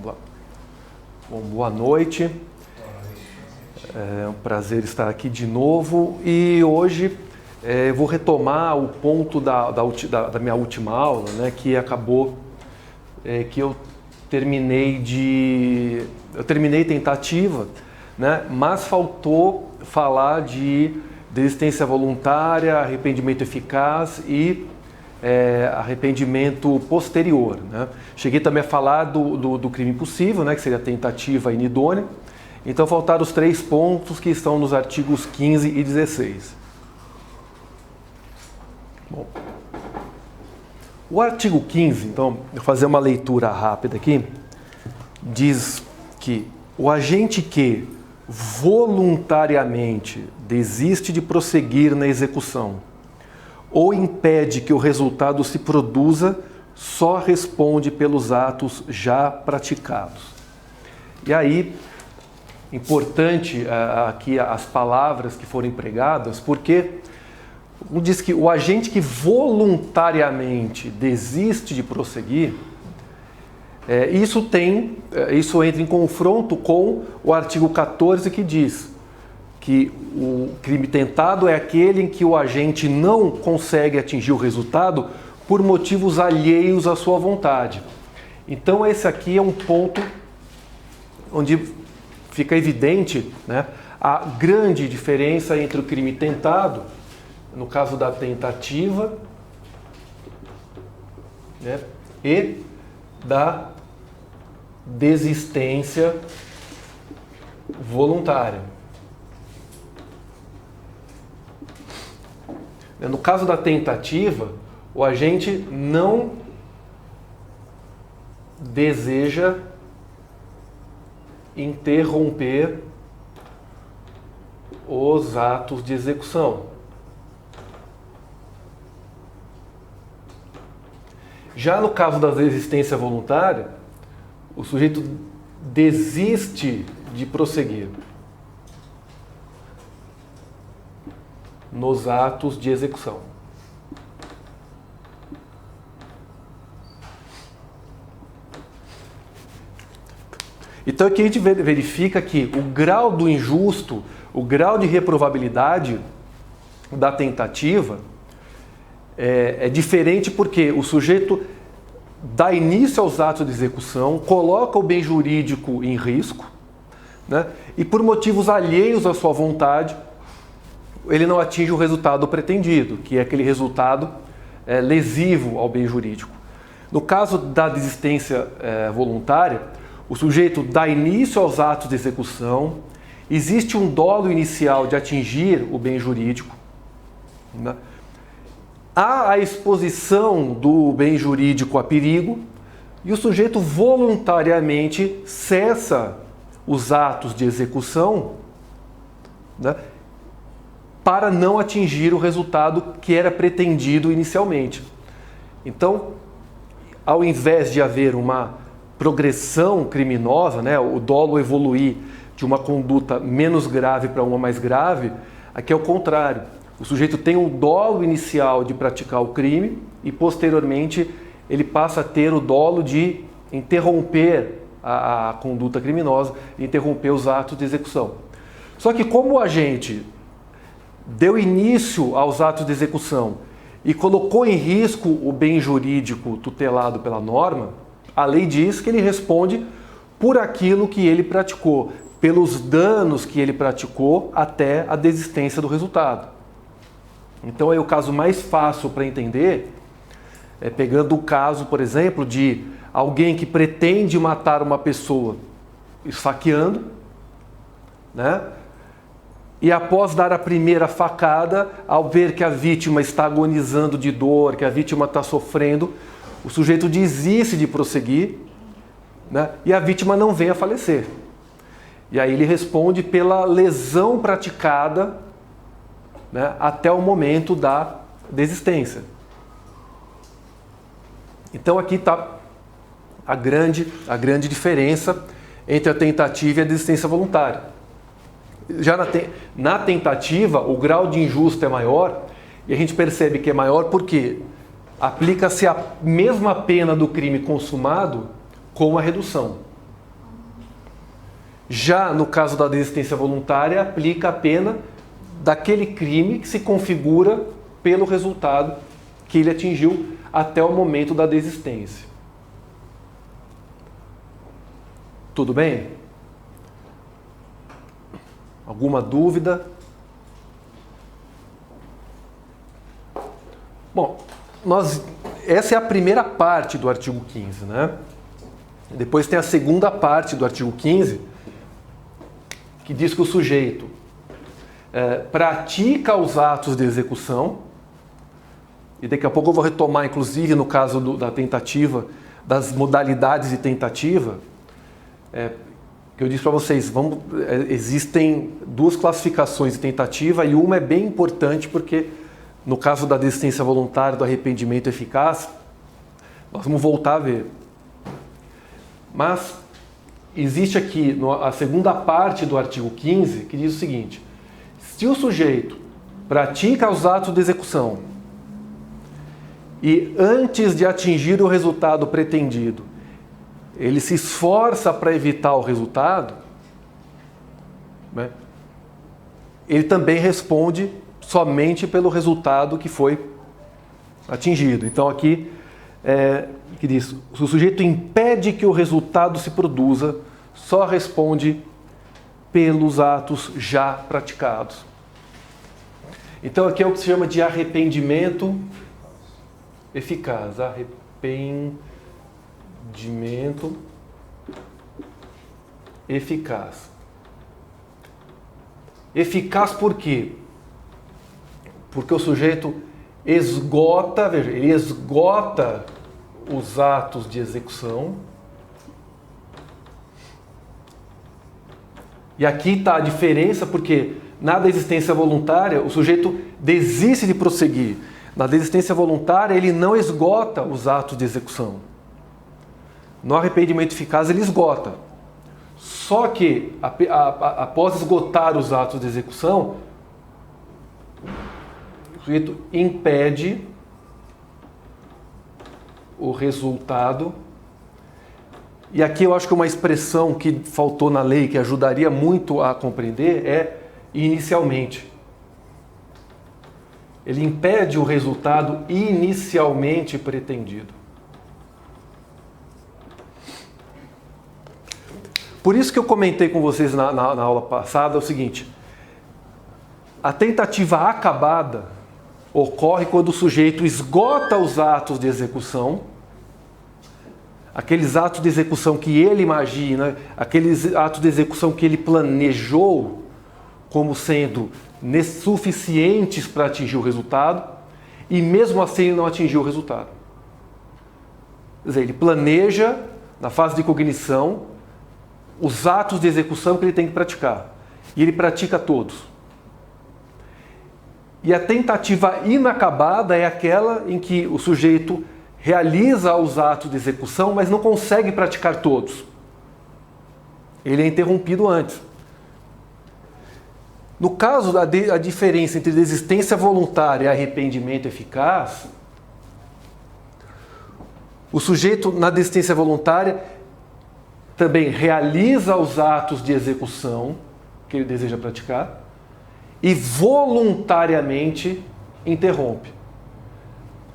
Bom, boa noite. É um prazer estar aqui de novo e hoje eu vou retomar o ponto da minha última aula, né, que acabou que eu terminei tentativa, né, mas faltou falar de desistência voluntária, arrependimento eficaz e arrependimento posterior, né? Cheguei também a falar do crime impossível, né, que seria tentativa inidônea. Então faltaram os 3 pontos que estão nos artigos 15 e 16. Bom, o artigo 15, então, vou fazer uma leitura rápida aqui, diz que o agente que voluntariamente desiste de prosseguir na execução ou impede que o resultado se produza, só responde pelos atos já praticados. E aí, importante aqui as palavras que foram empregadas, porque diz que o agente que voluntariamente desiste de prosseguir, isso entra em confronto com o artigo 14, que diz que o crime tentado é aquele em que o agente não consegue atingir o resultado por motivos alheios à sua vontade. Então esse aqui é um ponto onde fica evidente, né, a grande diferença entre o crime tentado, no caso da tentativa, né, e da desistência voluntária. No caso da tentativa, o agente não deseja interromper os atos de execução. Já no caso da desistência voluntária, o sujeito desiste de prosseguir nos atos de execução. Então aqui a gente verifica que o grau do injusto, o grau de reprovabilidade da tentativa é diferente porque o sujeito dá início aos atos de execução, coloca o bem jurídico em risco, né, e por motivos alheios à sua vontade, ele não atinge o resultado pretendido, que é aquele resultado lesivo ao bem jurídico. No caso da desistência voluntária, o sujeito dá início aos atos de execução, existe um dolo inicial de atingir o bem jurídico, né? Há a exposição do bem jurídico a perigo e o sujeito voluntariamente cessa os atos de execução, né, para não atingir o resultado que era pretendido inicialmente. Então, ao invés de haver uma progressão criminosa, né, o dolo evoluir de uma conduta menos grave para uma mais grave, aqui é o contrário. O sujeito tem um dolo inicial de praticar o crime e, posteriormente, ele passa a ter o dolo de interromper a conduta criminosa, interromper os atos de execução. Só que como o agente deu início aos atos de execução e colocou em risco o bem jurídico tutelado pela norma, a lei diz que ele responde por aquilo que ele praticou, pelos danos que ele praticou até a desistência do resultado. Então, aí o caso mais fácil para entender é pegando o caso, por exemplo, de alguém que pretende matar uma pessoa esfaqueando, né? E após dar a primeira facada, ao ver que a vítima está agonizando de dor, que a vítima está sofrendo, o sujeito desiste de prosseguir, né? E a vítima não vem a falecer. E aí ele responde pela lesão praticada, né, até o momento da desistência. Então aqui está a grande diferença entre a tentativa e a desistência voluntária. Já na tentativa, o grau de injusto é maior, e a gente percebe que é maior porque aplica-se a mesma pena do crime consumado com a redução. Já no caso da desistência voluntária, aplica a pena daquele crime que se configura pelo resultado que ele atingiu até o momento da desistência. Tudo bem? Alguma dúvida? Bom, essa é a primeira parte do artigo 15, né? Depois tem a segunda parte do artigo 15, que diz que o sujeito pratica os atos de execução, e daqui a pouco eu vou retomar, inclusive, no caso da tentativa, das modalidades de tentativa, que eu disse para vocês, existem duas classificações de tentativa, e uma é bem importante porque, no caso da desistência voluntária, do arrependimento eficaz, nós vamos voltar a ver. Mas existe aqui a segunda parte do artigo 15, que diz o seguinte: se o sujeito pratica os atos de execução e antes de atingir o resultado pretendido, ele se esforça para evitar o resultado, né, ele também responde somente pelo resultado que foi atingido. Então aqui, que diz, se o sujeito impede que o resultado se produza, só responde pelos atos já praticados. Então aqui é o que se chama de arrependimento eficaz. Arrependimento eficaz. Eficaz por quê? Porque o sujeito esgota, veja, ele esgota os atos de execução. E aqui está a diferença, porque na desistência voluntária o sujeito desiste de prosseguir. Na desistência voluntária ele não esgota os atos de execução. No arrependimento eficaz ele esgota. Só que após esgotar os atos de execução, o sujeito impede o resultado. E aqui eu acho que uma expressão que faltou na lei, que ajudaria muito a compreender, é inicialmente. Ele impede o resultado inicialmente pretendido. Por isso que eu comentei com vocês na aula passada o seguinte: a tentativa acabada ocorre quando o sujeito esgota os atos de execução, aqueles atos de execução que ele imagina, aqueles atos de execução que ele planejou como sendo suficientes para atingir o resultado, e mesmo assim ele não atingiu o resultado. Quer dizer, ele planeja, na fase de cognição, os atos de execução que ele tem que praticar, e ele pratica todos. E a tentativa inacabada é aquela em que o sujeito realiza os atos de execução, mas não consegue praticar todos. Ele é interrompido antes. No caso da diferença entre desistência voluntária e arrependimento eficaz, o sujeito na desistência voluntária também realiza os atos de execução que ele deseja praticar e voluntariamente interrompe.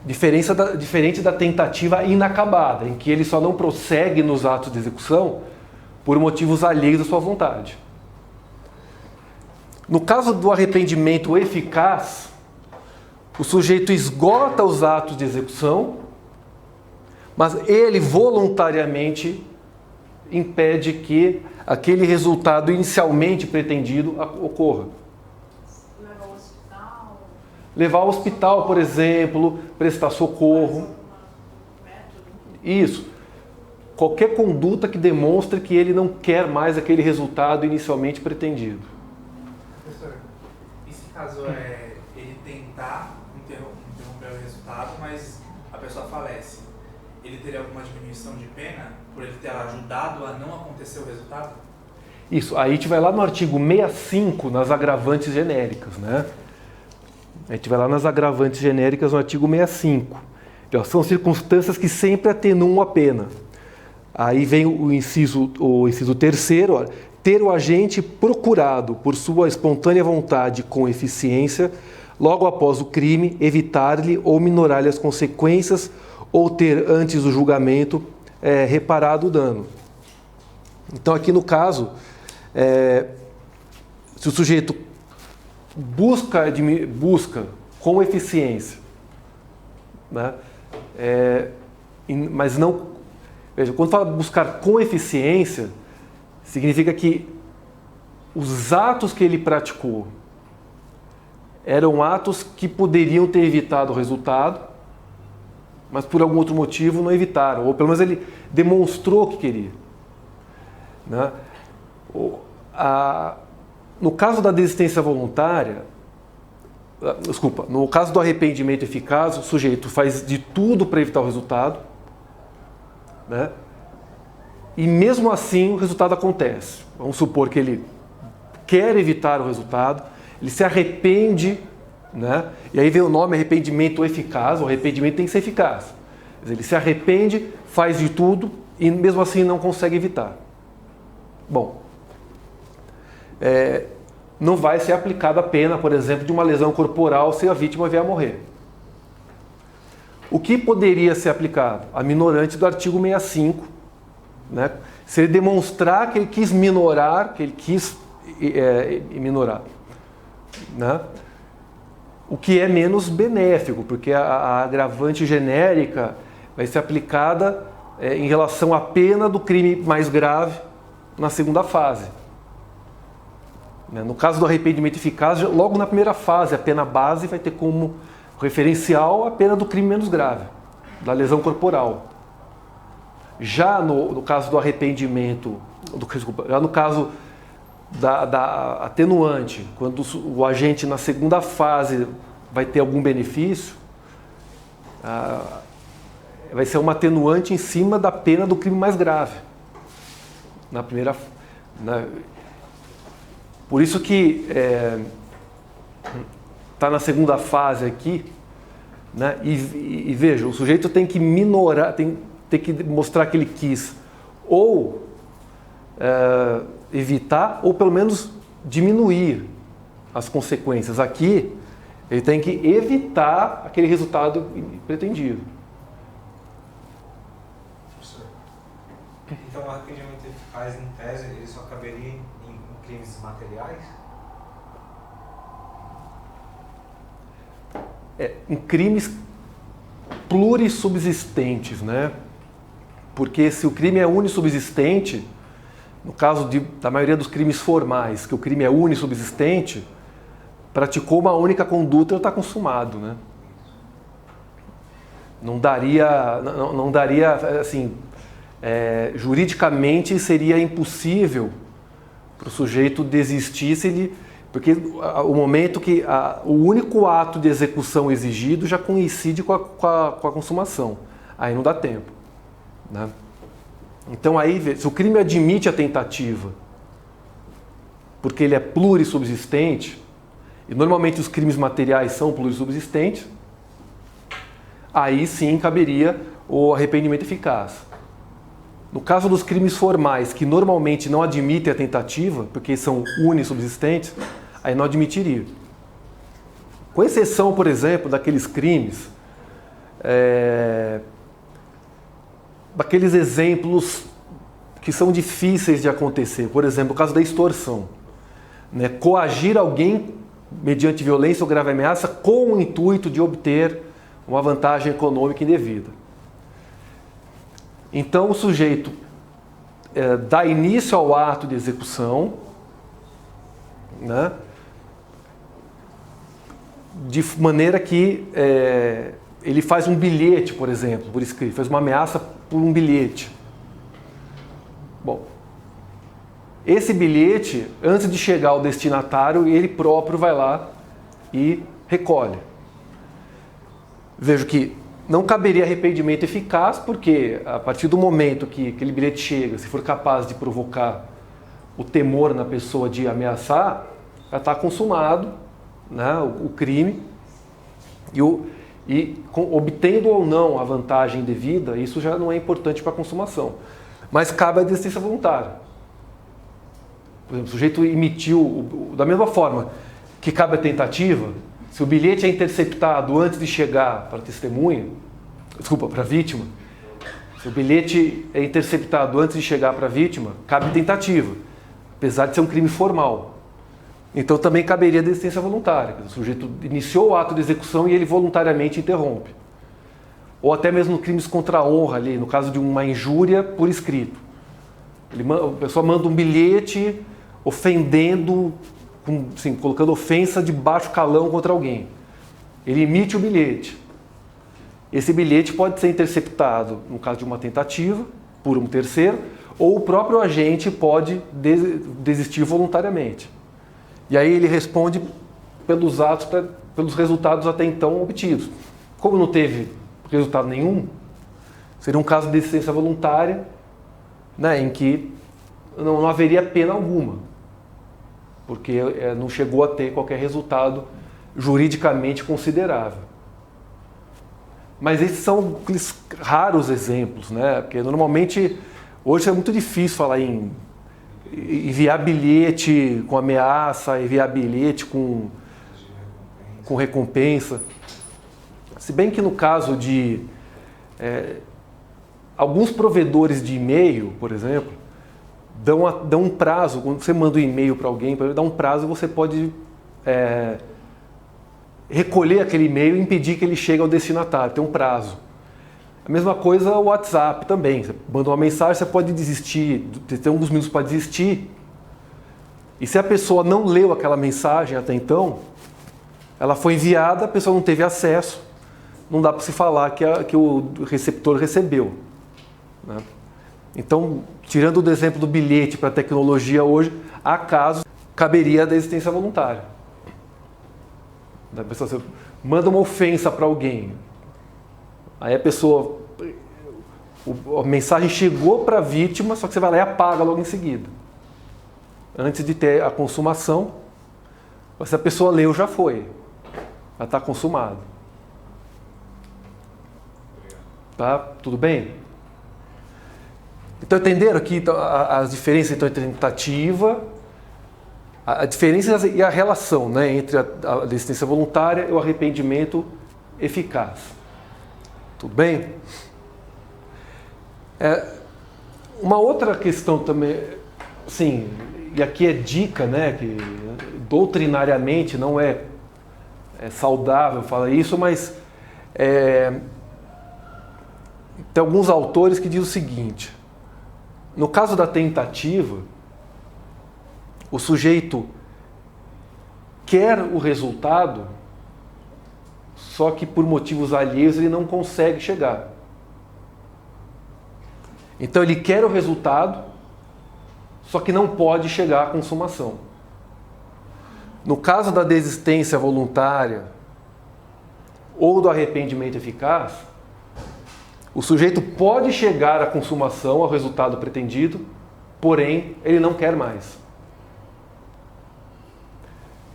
Diferente da tentativa inacabada, em que ele só não prossegue nos atos de execução por motivos alheios à sua vontade. No caso do arrependimento eficaz, o sujeito esgota os atos de execução, mas ele voluntariamente impede que aquele resultado inicialmente pretendido ocorra. Levar ao hospital, por exemplo, prestar socorro. Isso. Qualquer conduta que demonstre que ele não quer mais aquele resultado inicialmente pretendido. Professor, esse caso é ele tentar interromper o resultado, mas a pessoa falece. Ele teria alguma diminuição de pena por ele ter ajudado a não acontecer o resultado? Isso. Aí a gente vai lá no artigo 65, nas agravantes genéricas, né? A gente vai lá nas agravantes genéricas no artigo 65. Então, são circunstâncias que sempre atenuam a pena. Aí vem o inciso terceiro, ter o agente procurado por sua espontânea vontade com eficiência, logo após o crime, evitar-lhe ou minorar-lhe as consequências ou ter, antes do julgamento, reparado o dano. Então, aqui no caso, se o sujeito busca com eficiência, né, mas não... Veja, quando fala buscar com eficiência, significa que os atos que ele praticou eram atos que poderiam ter evitado o resultado, mas por algum outro motivo não evitaram, ou pelo menos ele demonstrou que queria. Né? No caso da desistência voluntária, no caso do arrependimento eficaz, o sujeito faz de tudo para evitar o resultado, né? E mesmo assim o resultado acontece. Vamos supor que ele quer evitar o resultado, ele se arrepende, né? E aí vem o nome arrependimento eficaz, o arrependimento tem que ser eficaz. Quer dizer, ele se arrepende, faz de tudo e mesmo assim não consegue evitar. Bom, não vai ser aplicada a pena, por exemplo, de uma lesão corporal se a vítima vier a morrer. O que poderia ser aplicado? A minorante do artigo 65, né? Se ele demonstrar que ele quis minorar, né? O que é menos benéfico, porque a agravante genérica vai ser aplicada em relação à pena do crime mais grave na segunda fase. No caso do arrependimento eficaz, logo na primeira fase, a pena base vai ter como referencial a pena do crime menos grave, da lesão corporal. Já no caso do arrependimento, já no caso da atenuante, quando o agente na segunda fase vai ter algum benefício, vai ser uma atenuante em cima da pena do crime mais grave. Por isso que está na segunda fase aqui, né? E veja, o sujeito tem que minorar, tem que mostrar que ele quis ou evitar ou pelo menos diminuir as consequências. Aqui ele tem que evitar aquele resultado pretendido. Então o arrependimento eficaz, em tese, ele só caberia em crimes materiais? Em crimes plurissubsistentes, né? Porque se o crime é unissubsistente, no caso da maioria dos crimes formais, que o crime é unissubsistente, praticou uma única conduta e está consumado, né? Não daria assim, juridicamente seria impossível para o sujeito desistir se ele... Porque o momento que o único ato de execução exigido já coincide com a consumação. Aí não dá tempo, né? Então aí, se o crime admite a tentativa, porque ele é plurissubsistente, e normalmente os crimes materiais são plurissubsistentes, aí sim caberia o arrependimento eficaz. No caso dos crimes formais, que normalmente não admitem a tentativa, porque são unissubsistentes, aí não admitiria. Com exceção, por exemplo, daqueles crimes, daqueles exemplos que são difíceis de acontecer. Por exemplo, o caso da extorsão, né? Coagir alguém mediante violência ou grave ameaça com o intuito de obter uma vantagem econômica indevida. Então o sujeito dá início ao ato de execução, né? De maneira que ele faz um bilhete, por exemplo, por escrito, faz uma ameaça por um bilhete. Bom, esse bilhete, antes de chegar ao destinatário, ele próprio vai lá e recolhe. Vejo que não caberia arrependimento eficaz, porque a partir do momento que aquele bilhete chega, se for capaz de provocar o temor na pessoa de ameaçar, já está consumado, né, o crime, e obtendo ou não a vantagem devida, isso já não é importante para a consumação. Mas cabe a desistência voluntária. Por exemplo, o sujeito emitiu, da mesma forma que cabe a tentativa, se o bilhete é interceptado antes de chegar para a testemunha, para a vítima, se o bilhete é interceptado antes de chegar para a vítima, cabe tentativa, apesar de ser um crime formal. Então também caberia desistência voluntária. O sujeito iniciou o ato de execução e ele voluntariamente interrompe. Ou até mesmo crimes contra a honra, ali, no caso de uma injúria por escrito. A pessoa manda um bilhete ofendendo, assim, colocando ofensa de baixo calão contra alguém. Ele emite o bilhete. Esse bilhete pode ser interceptado, no caso de uma tentativa, por um terceiro, ou o próprio agente pode desistir voluntariamente. E aí ele responde pelos atos, pelos resultados até então obtidos. Como não teve resultado nenhum, seria um caso de desistência voluntária, né, em que não haveria pena alguma, porque não chegou a ter qualquer resultado juridicamente considerável. Mas esses são aqueles raros exemplos, né? Porque normalmente, hoje é muito difícil falar em enviar bilhete com ameaça, enviar bilhete com recompensa. Se bem que no caso de alguns provedores de e-mail, por exemplo, dão um prazo. Quando você manda um e-mail para alguém, dá um prazo e você pode recolher aquele e-mail e impedir que ele chegue ao destinatário. Tem um prazo. A mesma coisa o WhatsApp também. Você manda uma mensagem, você pode desistir, tem alguns minutos para desistir. E se a pessoa não leu aquela mensagem até então, ela foi enviada, a pessoa não teve acesso, não dá para se falar que o receptor recebeu, né? Então, tirando o exemplo do bilhete para a tecnologia hoje, há casos que caberia a desistência voluntária. A pessoa, você manda uma ofensa para alguém, aí a pessoa, a mensagem chegou para a vítima, só que você vai lá e apaga logo em seguida. Antes de ter a consumação, se a pessoa leu, já foi. Já está consumado. Tá? Tudo bem? Então entenderam aqui as diferenças então, entre a tentativa, a diferença e a relação, né, entre a desistência voluntária e o arrependimento eficaz. Tudo bem? Uma outra questão também, sim, e aqui é dica, né, que doutrinariamente não é saudável falar isso, mas tem alguns autores que dizem o seguinte: no caso da tentativa, o sujeito quer o resultado, só que por motivos alheios ele não consegue chegar. Então ele quer o resultado, só que não pode chegar à consumação. No caso da desistência voluntária ou do arrependimento eficaz, o sujeito pode chegar à consumação, ao resultado pretendido, porém ele não quer mais.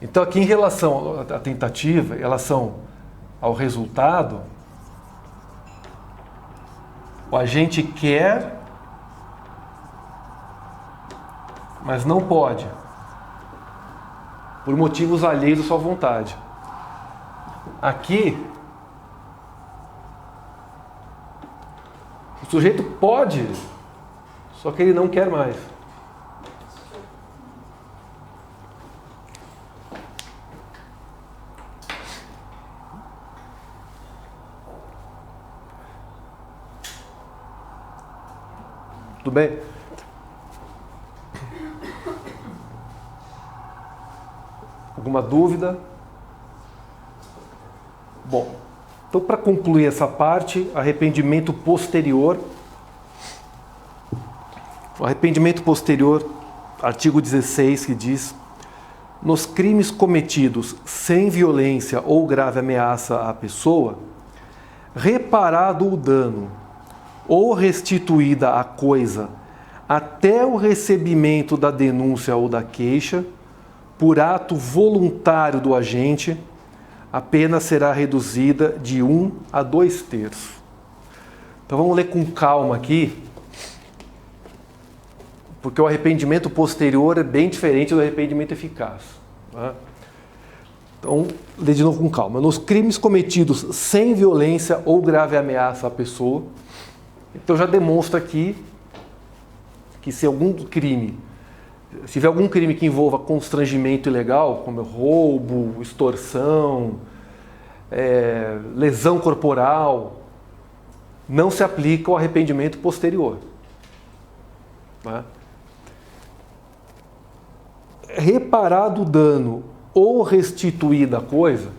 Então aqui em relação à tentativa, em relação ao resultado, o agente quer, mas não pode, por motivos alheios à sua vontade. Aqui, o sujeito pode, só que ele não quer mais. Tudo bem? Alguma dúvida? Bom, então para concluir essa parte, arrependimento posterior. O arrependimento posterior, artigo 16, que diz: nos crimes cometidos sem violência ou grave ameaça à pessoa, reparado o dano ou restituída a coisa até o recebimento da denúncia ou da queixa, por ato voluntário do agente, a pena será reduzida de 1 a 2/3. Então vamos ler com calma aqui, porque o arrependimento posterior é bem diferente do arrependimento eficaz. Tá? Então, lê de novo com calma. Nos crimes cometidos sem violência ou grave ameaça à pessoa, então já demonstra aqui que se tiver algum crime que envolva constrangimento ilegal, como roubo, extorsão, lesão corporal, não se aplica o arrependimento posterior. Tá? Reparado o dano ou restituída a coisa,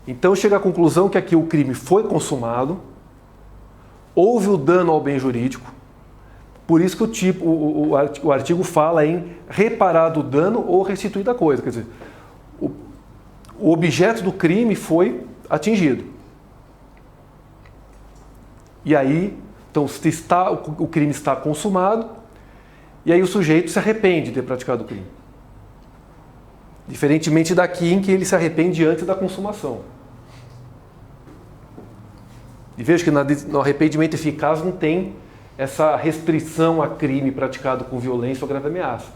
então chega à conclusão que aqui o crime foi consumado, houve o dano ao bem jurídico, por isso que o artigo fala em reparado o dano ou restituída a coisa, quer dizer, o objeto do crime foi atingido. E aí, então, o crime está consumado, e aí o sujeito se arrepende de ter praticado o crime. Diferentemente daqui em que ele se arrepende antes da consumação. E veja que no arrependimento eficaz não tem essa restrição a crime praticado com violência ou grave ameaça.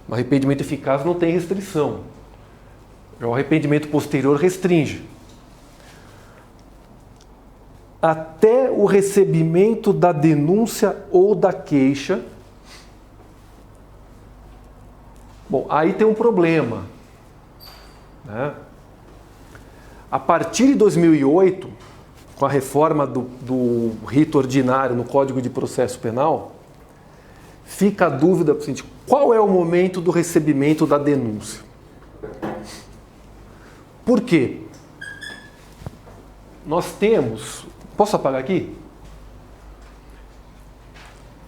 No arrependimento eficaz não tem restrição. O arrependimento posterior restringe. Até o recebimento da denúncia ou da queixa. Bom, aí tem um problema. Né? A partir de 2008, com a reforma do rito ordinário no Código de Processo Penal, fica a dúvida para o seguinte: qual é o momento do recebimento da denúncia? Por quê? Nós temos... Posso apagar aqui?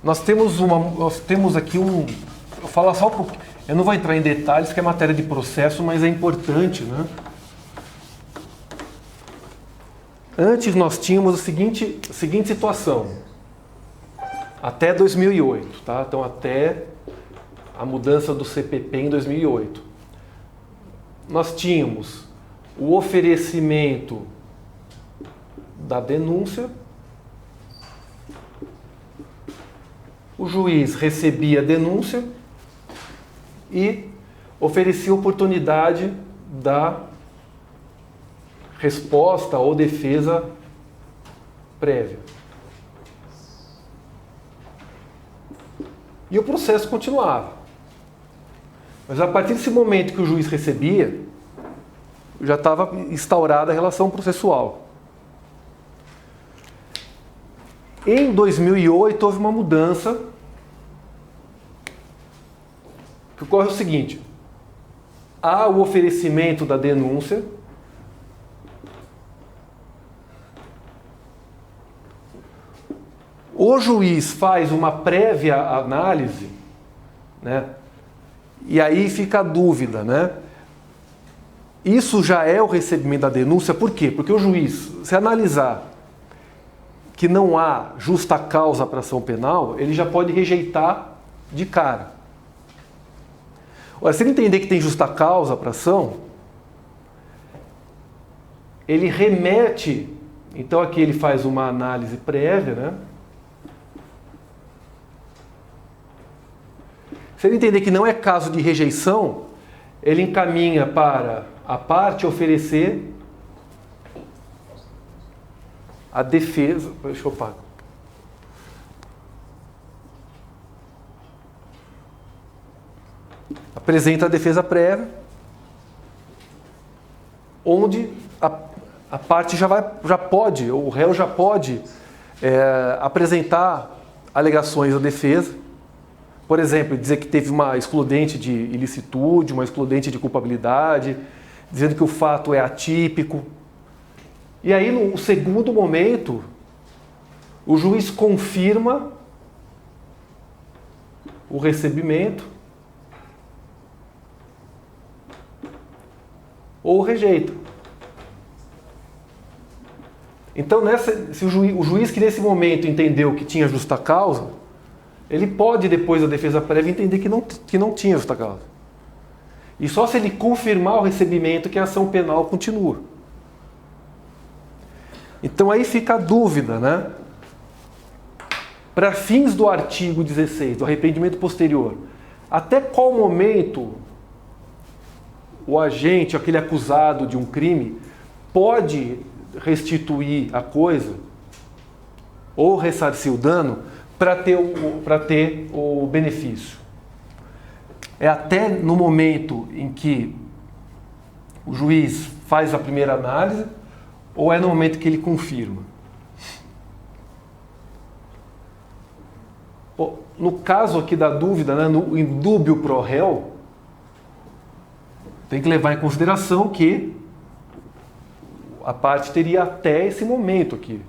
Nós temos aqui um... Eu falo só um pouquinho. Eu não vou entrar em detalhes, que é matéria de processo, mas é importante, né? Antes nós tínhamos a seguinte situação. Até 2008, tá? Então até a mudança do CPP em 2008. Nós tínhamos o oferecimento da denúncia, o juiz recebia a denúncia e oferecia oportunidade da resposta ou defesa prévia. E o processo continuava. Mas a partir desse momento que o juiz recebia, já estava instaurada a relação processual. Em 2008 houve uma mudança que ocorre o seguinte: há o oferecimento da denúncia, o juiz faz uma prévia análise, né? E aí fica a dúvida, né? Isso já é o recebimento da denúncia, por quê? Porque o juiz, se analisar que não há justa causa para ação penal, ele já pode rejeitar de cara. Ora, se ele entender que tem justa causa para ação, ele remete, então aqui ele faz uma análise prévia, né? Se ele entender que não é caso de rejeição, ele encaminha para a parte oferecer a defesa. Deixa eu pagar. Apresenta a defesa prévia, onde a parte já pode, o réu já pode apresentar alegações à defesa. Por exemplo, dizer que teve uma excludente de ilicitude, uma excludente de culpabilidade, dizendo que o fato é atípico. E aí, no segundo momento, o juiz confirma o recebimento ou rejeita. Então, se o juiz que nesse momento entendeu que tinha justa causa, ele pode, depois da defesa prévia, entender que não tinha justa causa. E só se ele confirmar o recebimento que a ação penal continua. Então aí fica a dúvida, né? para fins do artigo 16, do arrependimento posterior, até qual momento o agente, aquele acusado de um crime, pode restituir a coisa ou ressarcir o dano para ter o benefício? É até no momento em que o juiz faz a primeira análise ou é no momento que ele confirma? No caso aqui da dúvida, né, no indúbio pro réu, tem que levar em consideração que a parte teria até esse momento aqui.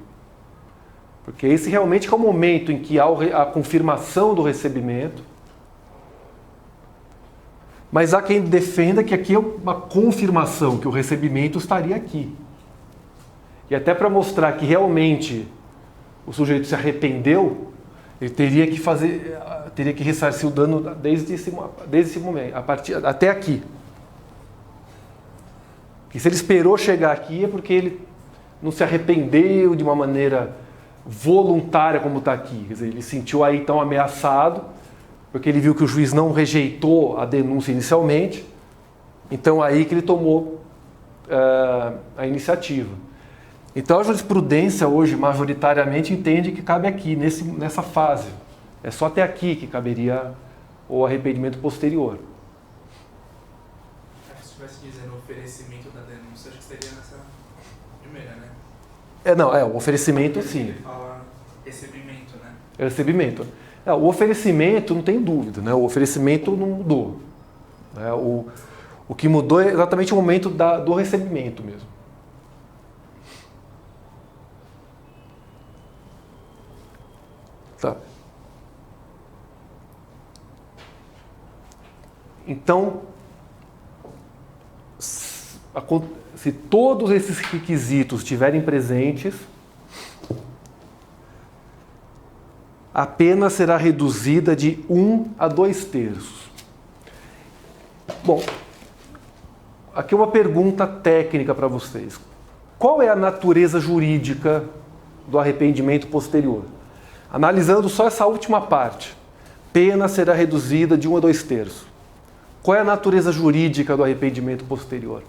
Porque esse realmente é o momento em que há a confirmação do recebimento. Mas há quem defenda que aqui é uma confirmação, que o recebimento estaria aqui. E até para mostrar que realmente o sujeito se arrependeu, ele teria que ressarcir o dano desde esse momento, até aqui. E se ele esperou chegar aqui é porque ele não se arrependeu de uma maneira voluntária como está aqui. Quer dizer, ele se sentiu aí tão ameaçado, porque ele viu que o juiz não rejeitou a denúncia inicialmente, então aí que ele tomou a iniciativa. Então a jurisprudência hoje majoritariamente entende que cabe aqui, nessa fase. É só até aqui que caberia o arrependimento posterior. Se estivesse dizendo oferecimento da denúncia, acho que seria nessa primeira, né? O oferecimento sim. Ele fala recebimento, né? Recebimento. O oferecimento não tem dúvida, né? O oferecimento não mudou. O que mudou é exatamente o momento do recebimento mesmo. Tá. Então, se todos esses requisitos estiverem presentes, a pena será reduzida de 1 a 2/3. Bom, aqui uma pergunta técnica para vocês. Qual é a natureza jurídica do arrependimento posterior? Analisando só essa última parte, pena será reduzida de 1 a 2/3. Qual é a natureza jurídica do arrependimento posterior?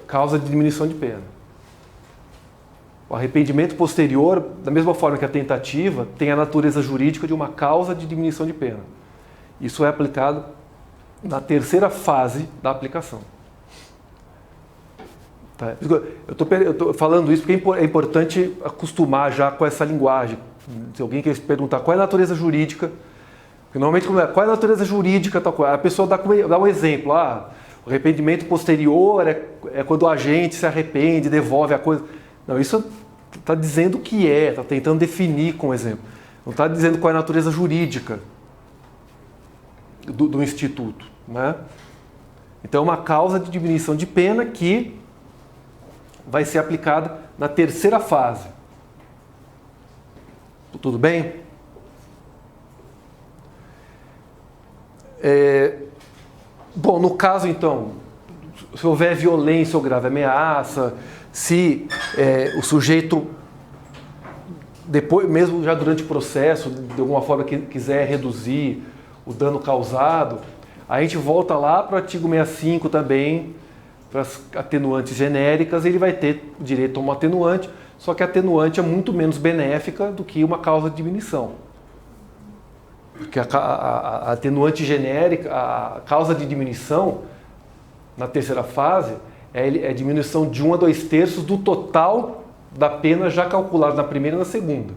Causa de diminuição de pena. O arrependimento posterior, da mesma forma que a tentativa, tem a natureza jurídica de uma causa de diminuição de pena. Isso é aplicado na terceira fase da aplicação. Tá? Eu estou falando isso porque é importante acostumar já com essa linguagem. Se alguém quer perguntar qual é a natureza jurídica, porque normalmente qual é a natureza jurídica, tal coisa, a pessoa dá um exemplo. O arrependimento posterior é quando o agente se arrepende, devolve a coisa. Não, isso está dizendo o que é, está tentando definir com exemplo. Não está dizendo qual é a natureza jurídica do instituto. Né? Então é uma causa de diminuição de pena que vai ser aplicada na terceira fase. Tudo bem? Bom, no caso então, se houver violência ou grave ameaça, se o sujeito, depois, mesmo já durante o processo, de alguma forma quiser reduzir o dano causado, a gente volta lá para o artigo 65 também, para as atenuantes genéricas, ele vai ter direito a uma atenuante, só que a atenuante é muito menos benéfica do que uma causa de diminuição. Porque a atenuante genérica, a causa de diminuição, na terceira fase, é diminuição de 1 a 2/3 do total da pena já calculada na primeira e na segunda.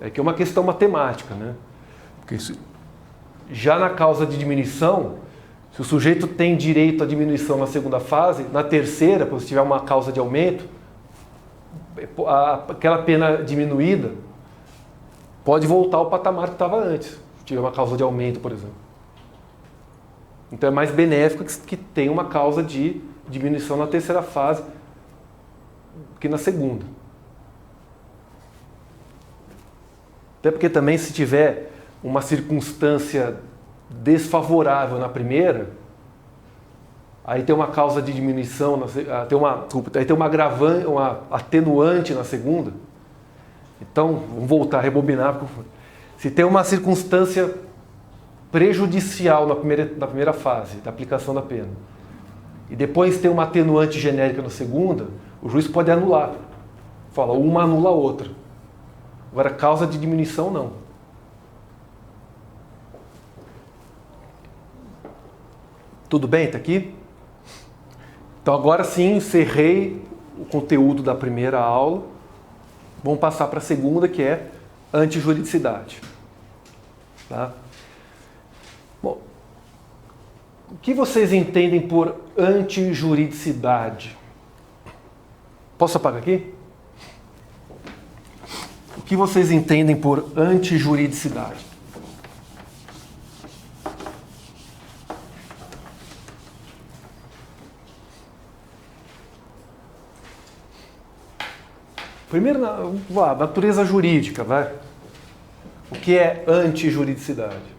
É que é uma questão matemática, né? Porque já na causa de diminuição, se o sujeito tem direito à diminuição na segunda fase, na terceira, quando tiver uma causa de aumento, aquela pena diminuída pode voltar ao patamar que estava antes, se tiver uma causa de aumento, por exemplo. Então é mais benéfico que tenha uma causa de diminuição na terceira fase que na segunda. Até porque também se tiver uma circunstância desfavorável na primeira, aí tem uma causa de diminuição, aí tem uma atenuante na segunda. Então, vamos voltar, rebobinar. Se tem uma circunstância prejudicial na primeira fase da aplicação da pena, e depois tem uma atenuante genérica na segunda, o juiz pode anular. Fala, uma anula a outra. Agora, causa de diminuição, não. Tudo bem? Está aqui? Então, agora sim, encerrei o conteúdo da primeira aula. Vamos passar para a segunda, que é antijuridicidade. Tá? Bom, o que vocês entendem por antijuridicidade? Posso apagar aqui? O que vocês entendem por antijuridicidade? Primeiro, natureza jurídica, vai. O que é antijuridicidade?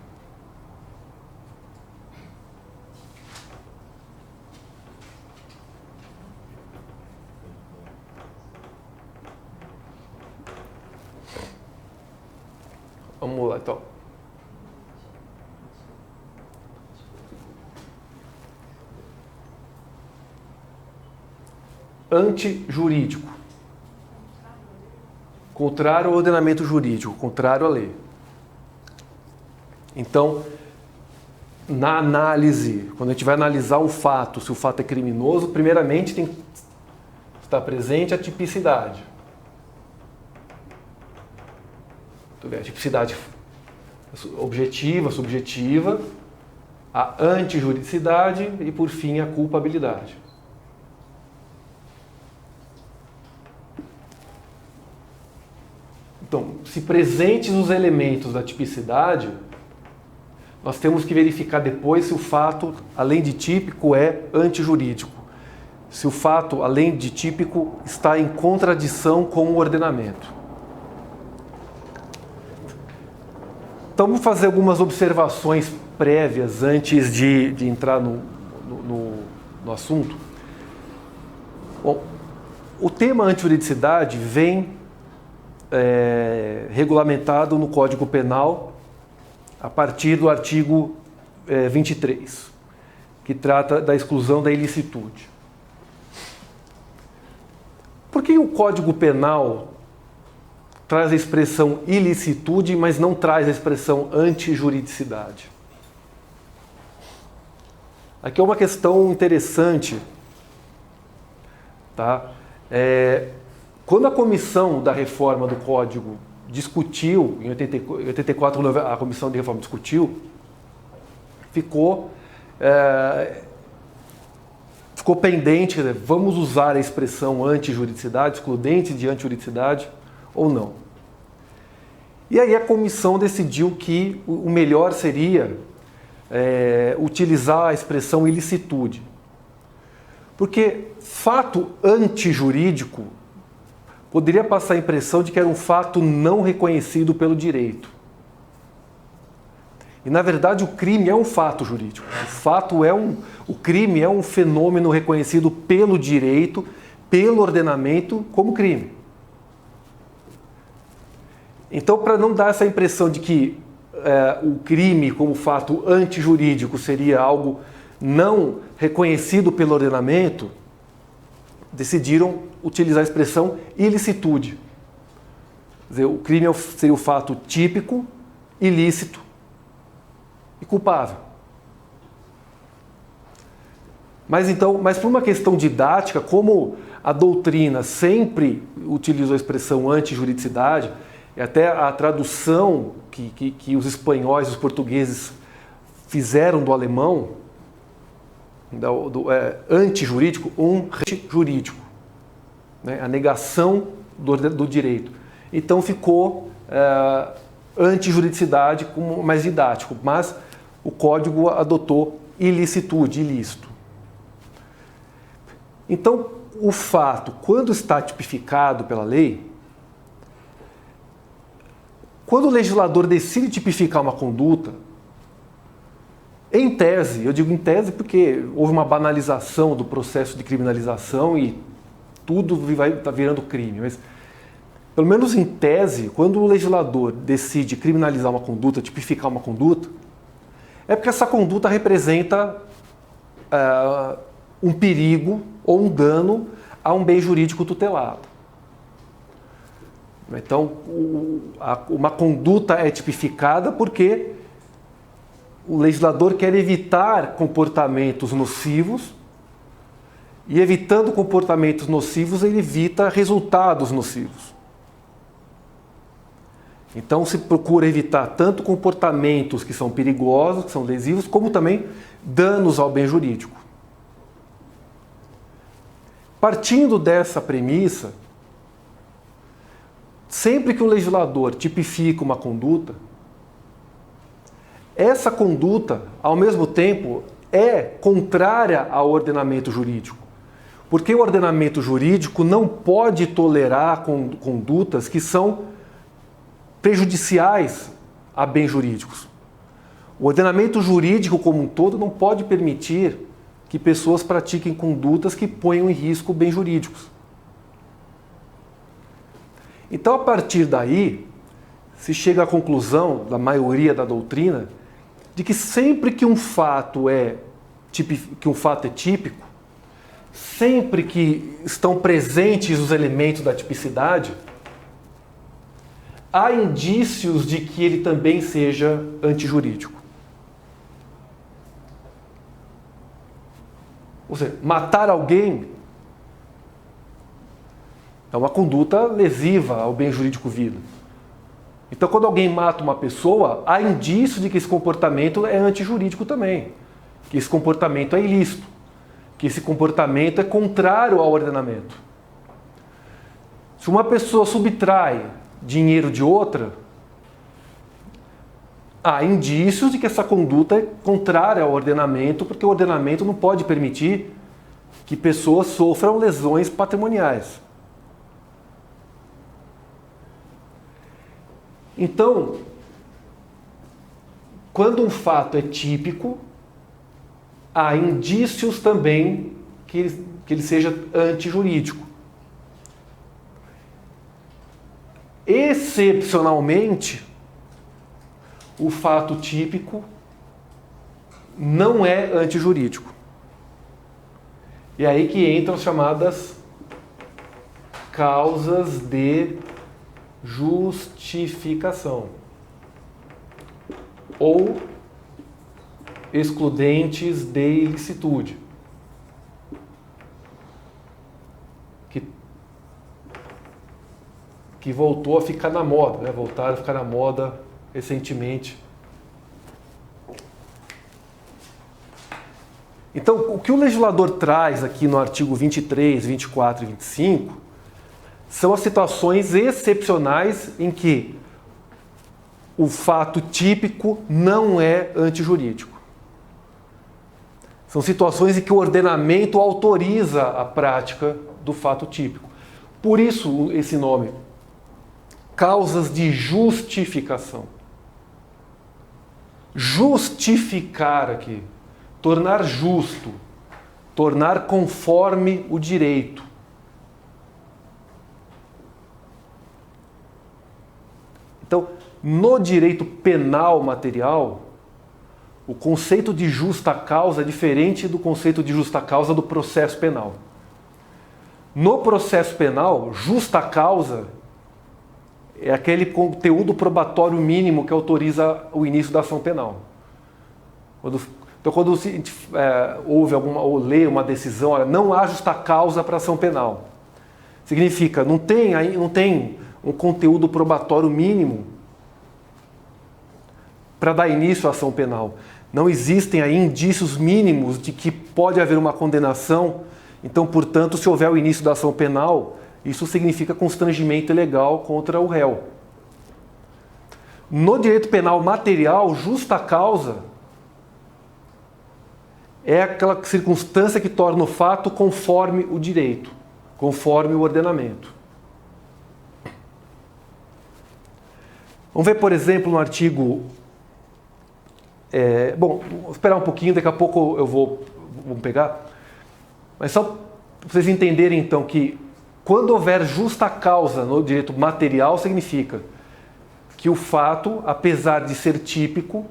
Vamos lá, então. Antijurídico. Contrário ao ordenamento jurídico, contrário à lei. Então, na análise, quando a gente vai analisar um fato, se o fato é criminoso, primeiramente tem que estar presente a tipicidade. A tipicidade objetiva, subjetiva, a antijuridicidade e, por fim, a culpabilidade. Então, se presentes os elementos da tipicidade, nós temos que verificar depois se o fato, além de típico, é antijurídico. Se o fato, além de típico, está em contradição com o ordenamento. Então, vamos fazer algumas observações prévias antes de entrar no assunto. Bom, o tema antijuridicidade vem regulamentado no Código Penal a partir do artigo 23, que trata da exclusão da ilicitude. Por que o Código Penal traz a expressão ilicitude, mas não traz a expressão antijuridicidade? Aqui é uma questão interessante, tá? Quando a comissão da reforma do Código discutiu, em 84, quando a comissão de reforma discutiu, ficou pendente, vamos usar a expressão antijuridicidade, excludente de antijuridicidade ou não. E aí a comissão decidiu que o melhor seria utilizar a expressão ilicitude. Porque fato antijurídico poderia passar a impressão de que era um fato não reconhecido pelo direito. E, na verdade, o crime é um fato jurídico. O crime é um fenômeno reconhecido pelo direito, pelo ordenamento, como crime. Então, para não dar essa impressão de que o crime como fato antijurídico seria algo não reconhecido pelo ordenamento, decidiram utilizar a expressão ilicitude. Quer dizer, o crime seria o fato típico, ilícito e culpável. Mas por uma questão didática, como a doutrina sempre utilizou a expressão antijuridicidade, e até a tradução que os espanhóis e os portugueses fizeram do alemão, antijurídico, jurídico, né? A negação do direito. Então ficou antijuridicidade como mais didático, mas o código adotou ilicitude, ilícito. Então, o fato, quando está tipificado pela lei, quando o legislador decide tipificar uma conduta, Em tese, eu digo em tese porque houve uma banalização do processo de criminalização e tudo vai estar virando crime, mas pelo menos em tese, quando o legislador decide criminalizar uma conduta, tipificar uma conduta, é porque essa conduta representa um perigo ou um dano a um bem jurídico tutelado. Então, uma conduta é tipificada porque o legislador quer evitar comportamentos nocivos e, evitando comportamentos nocivos, ele evita resultados nocivos. Então, se procura evitar tanto comportamentos que são perigosos, que são lesivos, como também danos ao bem jurídico. Partindo dessa premissa, sempre que o legislador tipifica uma conduta, essa conduta, ao mesmo tempo, é contrária ao ordenamento jurídico. Porque o ordenamento jurídico não pode tolerar condutas que são prejudiciais a bens jurídicos. O ordenamento jurídico como um todo não pode permitir que pessoas pratiquem condutas que ponham em risco bens jurídicos. Então, a partir daí, se chega à conclusão, da maioria da doutrina, de que sempre que um fato é típico, sempre que estão presentes os elementos da tipicidade, há indícios de que ele também seja antijurídico. Ou seja, matar alguém é uma conduta lesiva ao bem jurídico vida. Então, quando alguém mata uma pessoa, há indício de que esse comportamento é antijurídico também, que esse comportamento é ilícito, que esse comportamento é contrário ao ordenamento. Se uma pessoa subtrai dinheiro de outra, há indícios de que essa conduta é contrária ao ordenamento, porque o ordenamento não pode permitir que pessoas sofram lesões patrimoniais. Então, quando um fato é típico, há indícios também que ele seja antijurídico. Excepcionalmente, o fato típico não é antijurídico. E é aí que entram as chamadas causas de justificação ou excludentes de ilicitude, que voltou a ficar na moda, né? Voltaram a ficar na moda recentemente. Então, o que o legislador traz aqui no artigo 23, 24 e 25 são as situações excepcionais em que o fato típico não é antijurídico. São situações em que o ordenamento autoriza a prática do fato típico. Por isso esse nome, causas de justificação. Justificar aqui, tornar justo, tornar conforme o direito. Então, no direito penal material, o conceito de justa causa é diferente do conceito de justa causa do processo penal. No processo penal, justa causa é aquele conteúdo probatório mínimo que autoriza o início da ação penal. Então, quando houve ou lê uma decisão, olha, não há justa causa para ação penal. Significa, não tem um conteúdo probatório mínimo para dar início à ação penal. Não existem aí indícios mínimos de que pode haver uma condenação. Então, portanto, se houver o início da ação penal, isso significa constrangimento ilegal contra o réu. No direito penal material, justa causa é aquela circunstância que torna o fato conforme o direito, conforme o ordenamento. Vamos ver, por exemplo, no artigo Bom, vou esperar um pouquinho, daqui a pouco eu vamos pegar. Mas só para vocês entenderem então que quando houver justa causa no direito material, significa que o fato, apesar de ser típico,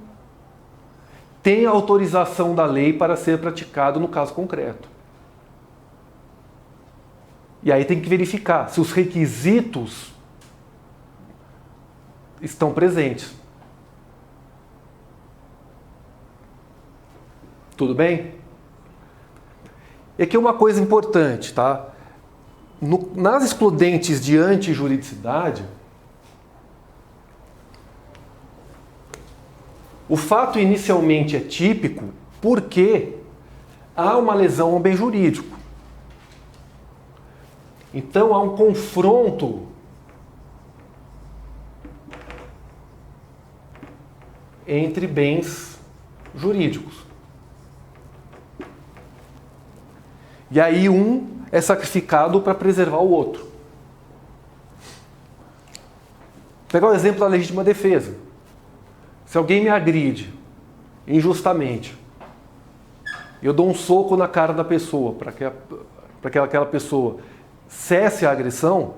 tem autorização da lei para ser praticado no caso concreto. E aí tem que verificar se os requisitos estão presentes. Tudo bem? E aqui uma coisa importante, tá? Nas excludentes de antijuridicidade, o fato inicialmente é típico porque há uma lesão ao bem jurídico. Então há um confronto entre bens jurídicos. E aí um é sacrificado para preservar o outro. Vou pegar o exemplo da legítima defesa. Se alguém me agride injustamente, eu dou um soco na cara da pessoa para que aquela pessoa cesse a agressão,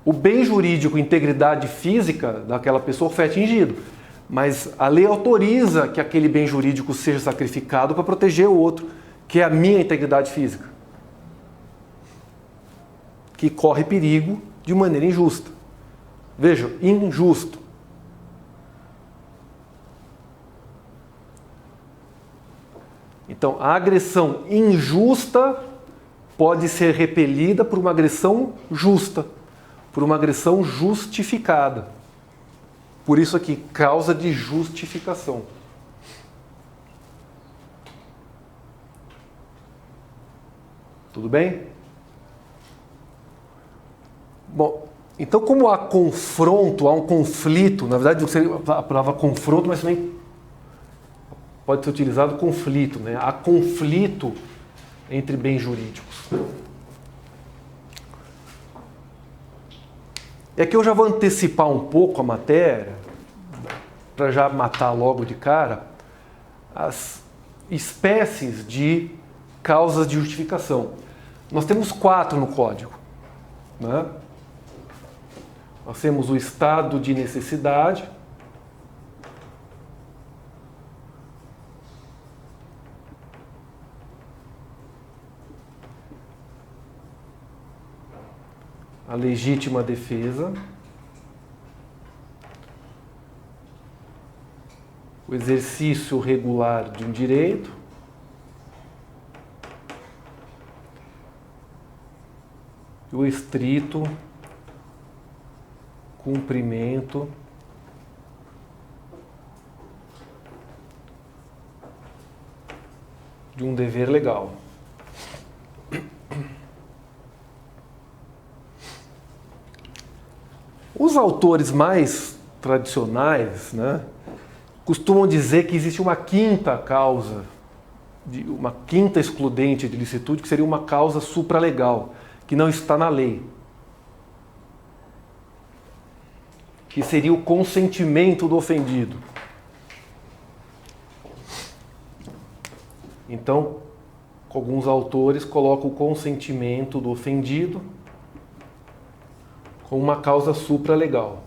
o bem jurídico, integridade física daquela pessoa foi atingido. Mas a lei autoriza que aquele bem jurídico seja sacrificado para proteger o outro, que é a minha integridade física, que corre perigo de maneira injusta. Veja, injusto. Então, a agressão injusta pode ser repelida por uma agressão justa, por uma agressão justificada. Por isso aqui, causa de justificação. Tudo bem? Bom, então como há confronto, há um conflito, na verdade não seria a palavra confronto, mas também pode ser utilizado conflito, né? Há conflito entre bens jurídicos. E aqui eu já vou antecipar um pouco a matéria, para já matar logo de cara, as espécies de causas de justificação. Nós temos 4 no Código, né? Nós temos o estado de necessidade, a legítima defesa, o exercício regular de um direito, e o estrito cumprimento de um dever legal. Os autores mais tradicionais, né, costumam dizer que existe uma quinta causa, uma quinta excludente de licitude, que seria uma causa supralegal, que não está na lei, que seria o consentimento do ofendido. Então, alguns autores colocam o consentimento do ofendido como uma causa supralegal.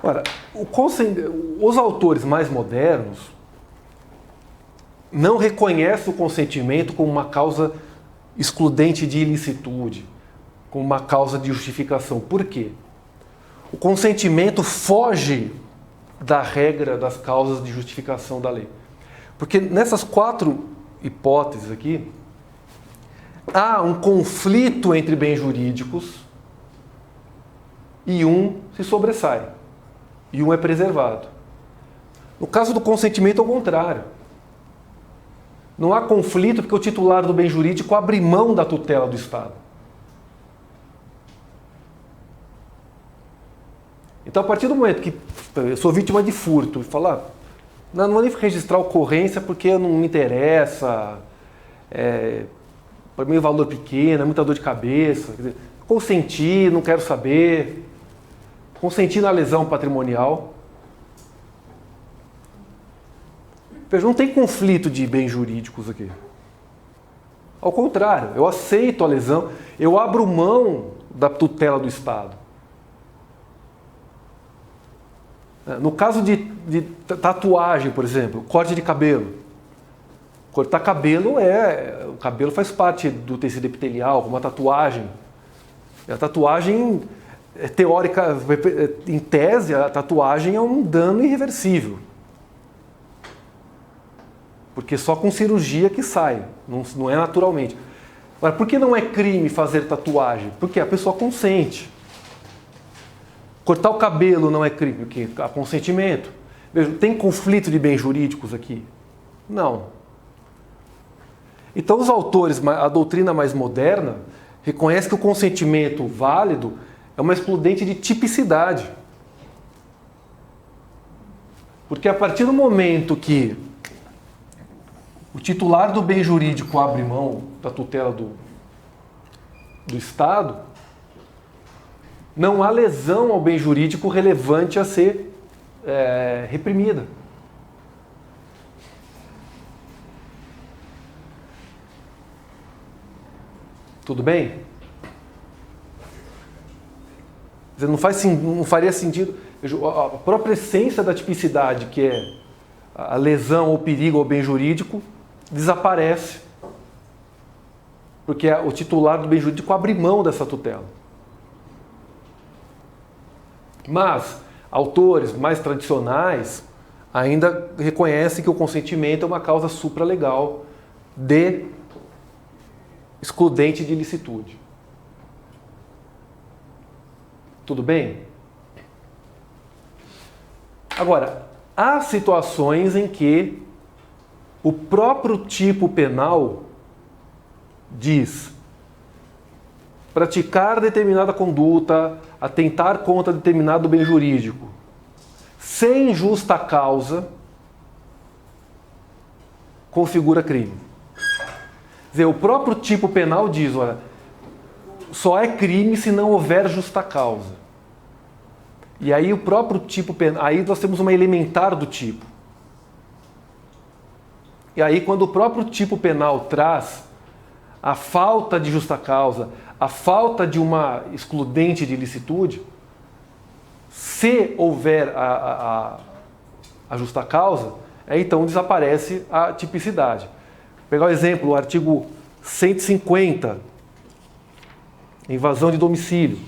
Ora, os autores mais modernos não reconhecem o consentimento como uma causa excludente de ilicitude, como uma causa de justificação. Por quê? O consentimento foge da regra das causas de justificação da lei. Porque nessas 4 hipóteses aqui, há um conflito entre bens jurídicos e um se sobressai, e um é preservado. No caso do consentimento, é o contrário. Não há conflito porque o titular do bem jurídico abre mão da tutela do Estado. Então, a partir do momento que eu sou vítima de furto e falar, não vou nem registrar ocorrência porque não me interessa, para mim o valor pequeno, é muita dor de cabeça, quer dizer, consenti, não quero saber. consentir na lesão patrimonial. Veja, não tem conflito de bens jurídicos aqui. Ao contrário, eu aceito a lesão, eu abro mão da tutela do Estado. No caso de tatuagem, por exemplo, corte de cabelo. Cortar cabelo o cabelo faz parte do tecido epitelial, como a tatuagem. A tatuagem é teórica, em tese, a tatuagem é um dano irreversível. Porque só com cirurgia que sai, não é naturalmente. Agora, por que não é crime fazer tatuagem? Porque a pessoa consente. Cortar o cabelo não é crime, porque há consentimento. Veja, tem conflito de bens jurídicos aqui? Não. Então os autores, a doutrina mais moderna, reconhece que o consentimento válido é uma excludente de tipicidade. Porque a partir do momento que o titular do bem jurídico abre mão da tutela do Estado, não há lesão ao bem jurídico relevante a ser reprimida. Tudo bem? Não faria sentido. A própria essência da tipicidade, que é a lesão ou perigo ao bem jurídico, desaparece. Porque o titular do bem jurídico abre mão dessa tutela. Mas autores mais tradicionais ainda reconhecem que o consentimento é uma causa supralegal de excludente de ilicitude. Tudo bem? Agora, há situações em que o próprio tipo penal diz: praticar determinada conduta, atentar contra determinado bem jurídico, sem justa causa, configura crime. Quer dizer, o próprio tipo penal diz, olha, só é crime se não houver justa causa. E aí o próprio tipo penal, aí nós temos uma elementar do tipo. E aí quando o próprio tipo penal traz a falta de justa causa, a falta de uma excludente de ilicitude, se houver a justa causa, então desaparece a tipicidade. Vou pegar o exemplo, o artigo 150, invasão de domicílio.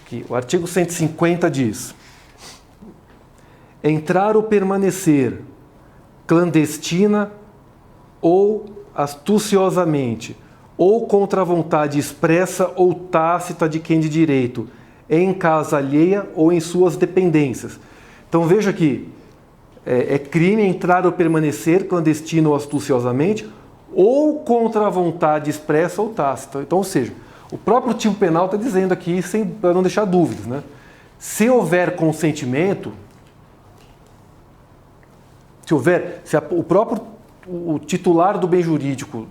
Aqui, o artigo 150 diz: entrar ou permanecer clandestina ou astuciosamente, ou contra a vontade expressa ou tácita de quem de direito, em casa alheia ou em suas dependências. Então veja aqui, é crime entrar ou permanecer clandestino ou astuciosamente, ou contra a vontade expressa ou tácita. Então, ou seja, o próprio tipo penal está dizendo aqui, para não deixar dúvidas, né? Se houver consentimento, o titular do bem jurídico,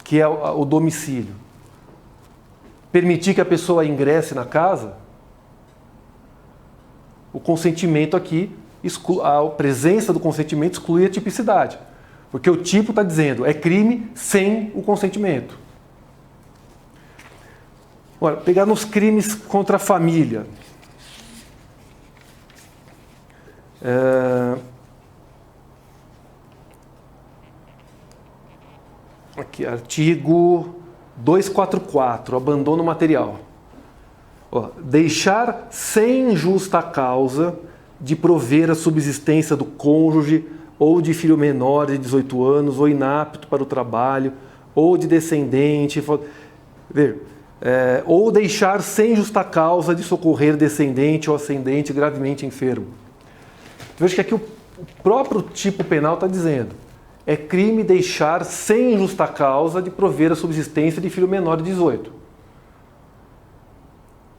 que é o domicílio, permitir que a pessoa ingresse na casa, o consentimento aqui, a presença do consentimento exclui a tipicidade. Porque o tipo está dizendo, é crime sem o consentimento. Olha, pegar nos crimes contra a família. Aqui, artigo 244, abandono material. Deixar sem justa causa de prover a subsistência do cônjuge ou de filho menor de 18 anos, ou inapto para o trabalho, ou de descendente, ou deixar sem justa causa de socorrer descendente ou ascendente gravemente enfermo. Veja que aqui o próprio tipo penal está dizendo: é crime deixar sem justa causa de prover a subsistência de filho menor de 18.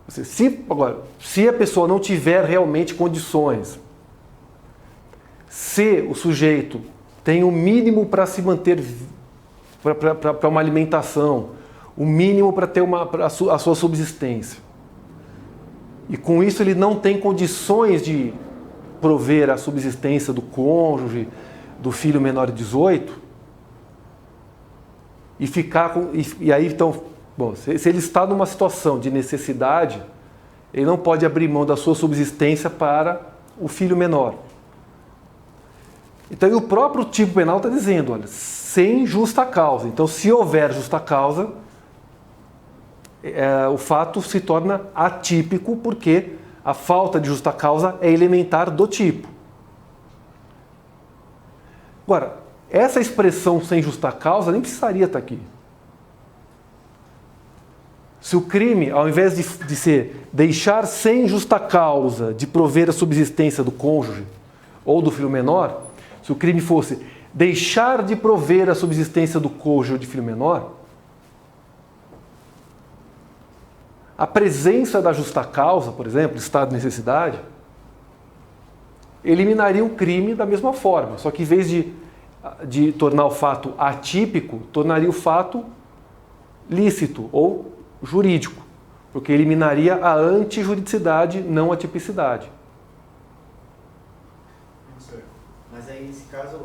Se a pessoa não tiver realmente condições, se o sujeito tem o mínimo para se manter, para uma alimentação, o mínimo para ter a sua subsistência. E com isso ele não tem condições de prover a subsistência do cônjuge, do filho menor de 18, e ficar com. E aí então, bom, se ele está numa situação de necessidade, ele não pode abrir mão da sua subsistência para o filho menor. Então, e o próprio tipo penal está dizendo, olha, sem justa causa. Então, se houver justa causa, o fato se torna atípico porque a falta de justa causa é elementar do tipo. Agora, essa expressão sem justa causa nem precisaria estar aqui. Se o crime, ao invés de ser deixar sem justa causa de prover a subsistência do cônjuge ou do filho menor, se o crime fosse deixar de prover a subsistência do cônjuge ou de filho menor, a presença da justa causa, por exemplo, estado de necessidade, eliminaria o crime da mesma forma, só que em vez de tornar o fato atípico, tornaria o fato lícito ou jurídico, porque eliminaria a antijuridicidade, não a tipicidade. Mas aí, nesse caso,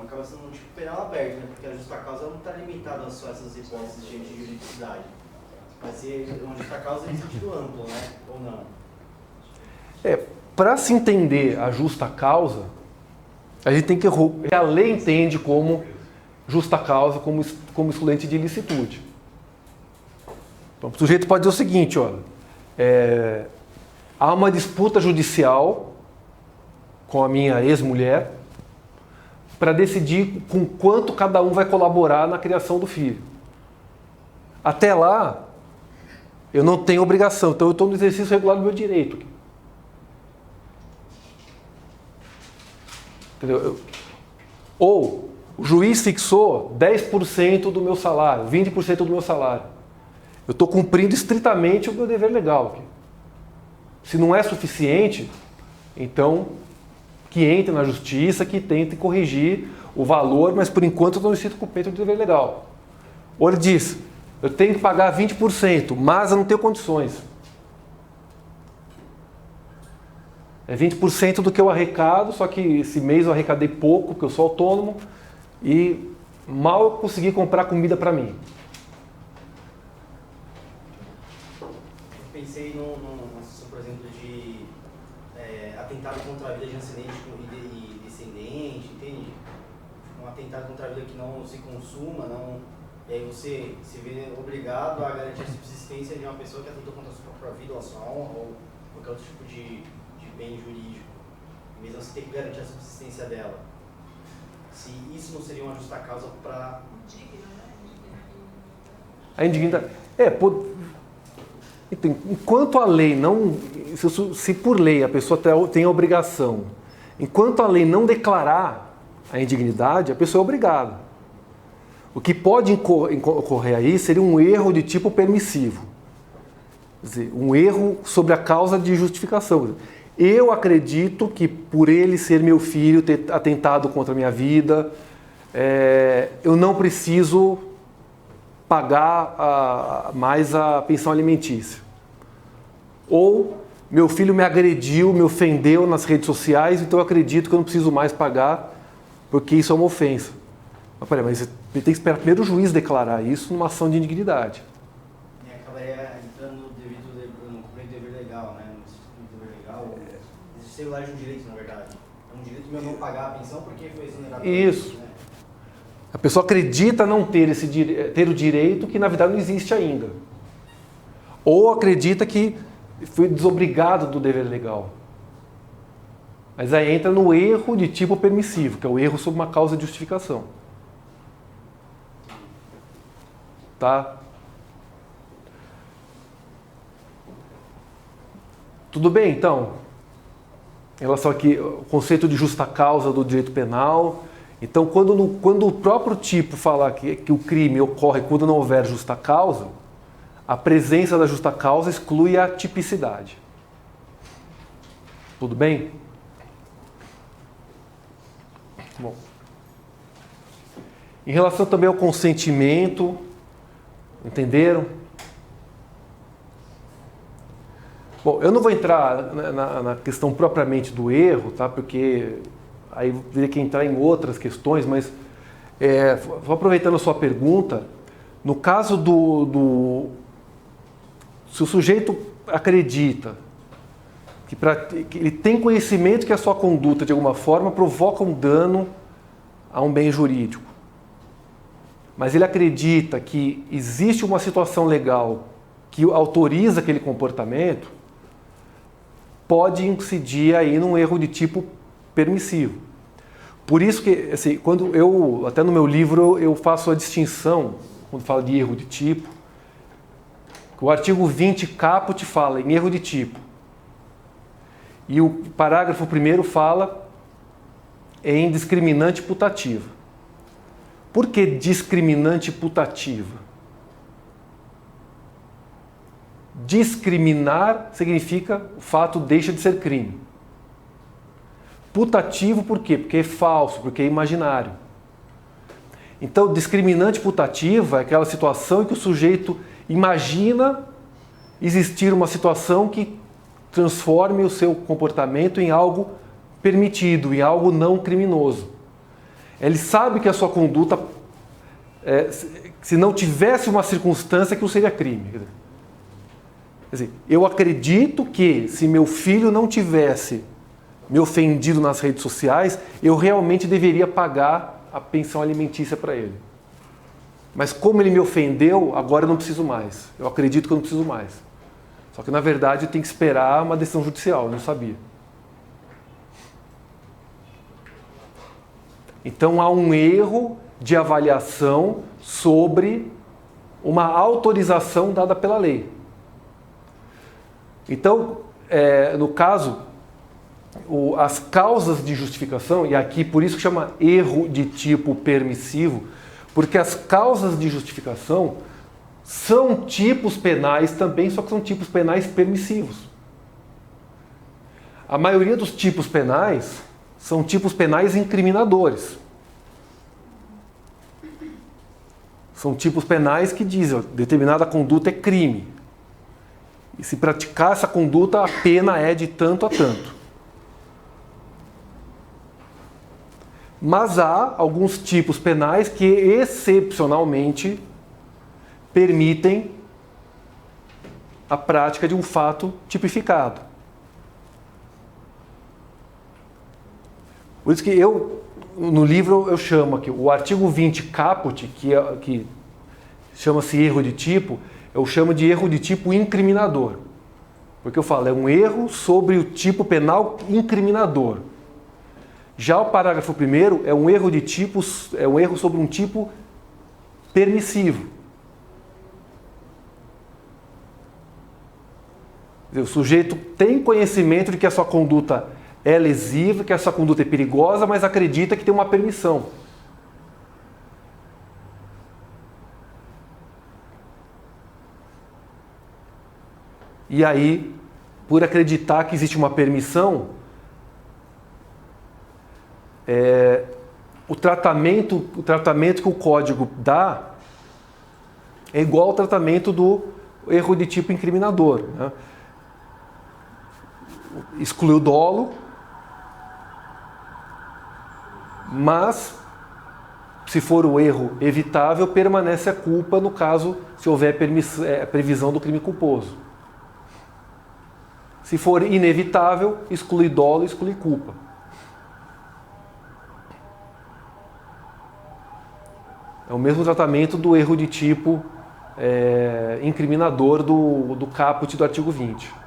acaba sendo um tipo penal aberto, né? Porque a justa causa não está limitada só a essas hipóteses de antijuridicidade. Vai ser uma justa causa em sentido amplo, né? Ou não? Para se entender a justa causa, a gente tem que... A lei entende como justa causa, como excludente de ilicitude. Então, o sujeito pode dizer o seguinte, olha, há uma disputa judicial com a minha ex-mulher para decidir com quanto cada um vai colaborar na criação do filho. Até lá, eu não tenho obrigação, então eu estou no exercício regular do meu direito. Entendeu? Ou o juiz fixou 10% do meu salário, 20% do meu salário. Eu estou cumprindo estritamente o meu dever legal aqui. Se não é suficiente, então que entre na justiça, que tente corrigir o valor, mas por enquanto eu não estou cumprindo o dever legal. Ou ele diz, eu tenho que pagar 20%, mas eu não tenho condições. É 20% do que eu arrecado, só que esse mês eu arrecadei pouco, porque eu sou autônomo, e mal eu consegui comprar comida para mim. Eu pensei numa situação, por exemplo, de atentado contra a vida de ascendente e descendente, entende? Um atentado contra a vida que não se consuma, e aí você se vê obrigado a garantir a subsistência de uma pessoa que atentou contra a sua própria vida, ou a sua honra, ou qualquer outro tipo de bem jurídico, mesmo você ter que garantir a subsistência dela. Se isso não seria uma justa causa para... A indignidade... Enquanto a lei não... Se por lei a pessoa tem a obrigação, enquanto a lei não declarar a indignidade, a pessoa é obrigada. O que pode ocorrer aí seria um erro de tipo permissivo. Quer dizer, um erro sobre a causa de justificação. Eu acredito que por ele ser meu filho, ter atentado contra a minha vida, eu não preciso pagar mais a pensão alimentícia. Ou meu filho me agrediu, me ofendeu nas redes sociais, então eu acredito que eu não preciso mais pagar, porque isso é uma ofensa. Mas peraí, mas você tem que esperar primeiro o juiz declarar isso numa ação de indignidade. Acabaria entrando no cumprimento do dever legal, né? No dever legal, existe lá de um direito, na verdade. É um direito meu não pagar a pensão porque foi exonerado. Isso. Né? A pessoa acredita não ter o direito que na verdade não existe ainda. Ou acredita que foi desobrigado do dever legal. Mas aí entra no erro de tipo permissivo, que é o erro sob uma causa de justificação. Tá? Tudo bem, então? Em relação aqui ao conceito de justa causa do direito penal. Então, quando o próprio tipo fala que o crime ocorre quando não houver justa causa, a presença da justa causa exclui a tipicidade. Tudo bem? Bom. Em relação também ao consentimento, Entenderam? Bom, eu não vou entrar na questão propriamente do erro, tá? Porque aí teria que entrar em outras questões, mas vou aproveitando a sua pergunta, no caso se o sujeito acredita que ele tem conhecimento que a sua conduta, de alguma forma, provoca um dano a um bem jurídico, mas ele acredita que existe uma situação legal que autoriza aquele comportamento, pode incidir aí num erro de tipo permissivo. Por isso que, assim, até no meu livro, eu faço a distinção, quando falo de erro de tipo, que o artigo 20 caput fala em erro de tipo. E o parágrafo 1º fala em discriminante putativa. Por que discriminante putativa? Discriminar significa o fato deixa de ser crime. Putativo por quê? Porque é falso, porque é imaginário. Então, discriminante putativa é aquela situação em que o sujeito imagina existir uma situação que transforme o seu comportamento em algo permitido, em algo não criminoso. Ele sabe que a sua conduta, se não tivesse uma circunstância, que não seria crime. Quer dizer, eu acredito que se meu filho não tivesse me ofendido nas redes sociais, eu realmente deveria pagar a pensão alimentícia para ele. Mas como ele me ofendeu, agora eu não preciso mais. Eu acredito que eu não preciso mais. Só que, na verdade, eu tenho que esperar uma decisão judicial, eu não sabia. Então, há um erro de avaliação sobre uma autorização dada pela lei. Então, no caso, as causas de justificação, e aqui por isso que chama erro de tipo permissivo, porque as causas de justificação são tipos penais também, só que são tipos penais permissivos. A maioria dos tipos penais são tipos penais incriminadores. São tipos penais que dizem que determinada conduta é crime. E se praticar essa conduta, a pena é de tanto a tanto. Mas há alguns tipos penais que excepcionalmente permitem a prática de um fato tipificado. Por isso que no livro eu chamo aqui, o artigo 20 caput, que chama-se erro de tipo, eu chamo de erro de tipo incriminador. Porque eu falo, é um erro sobre o tipo penal incriminador. Já o parágrafo 1º é um erro de tipo, é um erro sobre um tipo permissivo. O sujeito tem conhecimento de que a sua conduta é lesiva, que a sua conduta é perigosa, mas acredita que tem uma permissão. E aí, por acreditar que existe uma permissão, o tratamento que o código dá é igual ao tratamento do erro de tipo incriminador, né? Exclui o dolo, mas se for o erro evitável, permanece a culpa no caso se houver previsão do crime culposo. Se for inevitável, exclui dolo e exclui culpa. É o mesmo tratamento do erro de tipo incriminador do caput do artigo 20.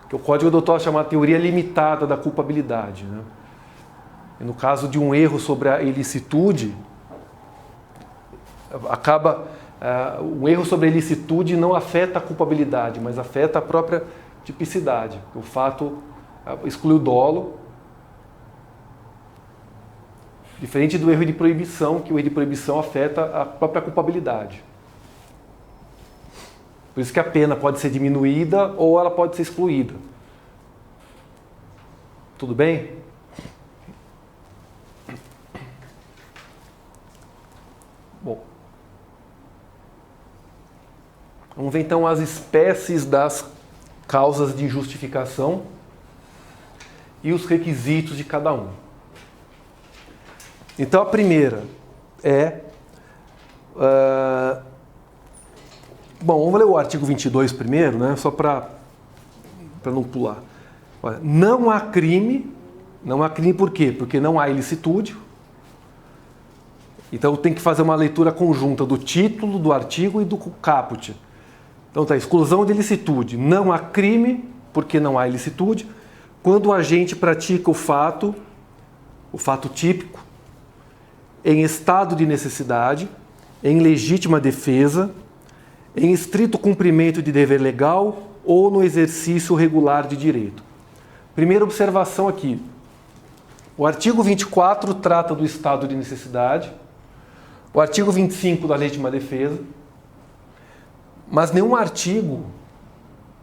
Que o Código Doutor chama de teoria limitada da culpabilidade, né? E no caso de um erro sobre a ilicitude, um erro sobre a ilicitude não afeta a culpabilidade, mas afeta a própria tipicidade. O fato exclui o dolo, diferente do erro de proibição, que o erro de proibição afeta a própria culpabilidade. Por isso que a pena pode ser diminuída ou ela pode ser excluída. Tudo bem? Bom, Vamos ver então as espécies das causas de justificação e os requisitos de cada um. Então a primeira é... bom, vamos ler o artigo 22 primeiro, né? Só para não pular. Olha, não há crime por quê? Porque não há ilicitude. Então tem que fazer uma leitura conjunta do título, do artigo e do caput. Então tá, exclusão de ilicitude. Não há crime porque não há ilicitude quando o agente pratica o fato típico, em estado de necessidade, em legítima defesa, em estrito cumprimento de dever legal ou no exercício regular de direito. Primeira observação aqui. O artigo 24 trata do estado de necessidade, o artigo 25 da legítima defesa, mas nenhum artigo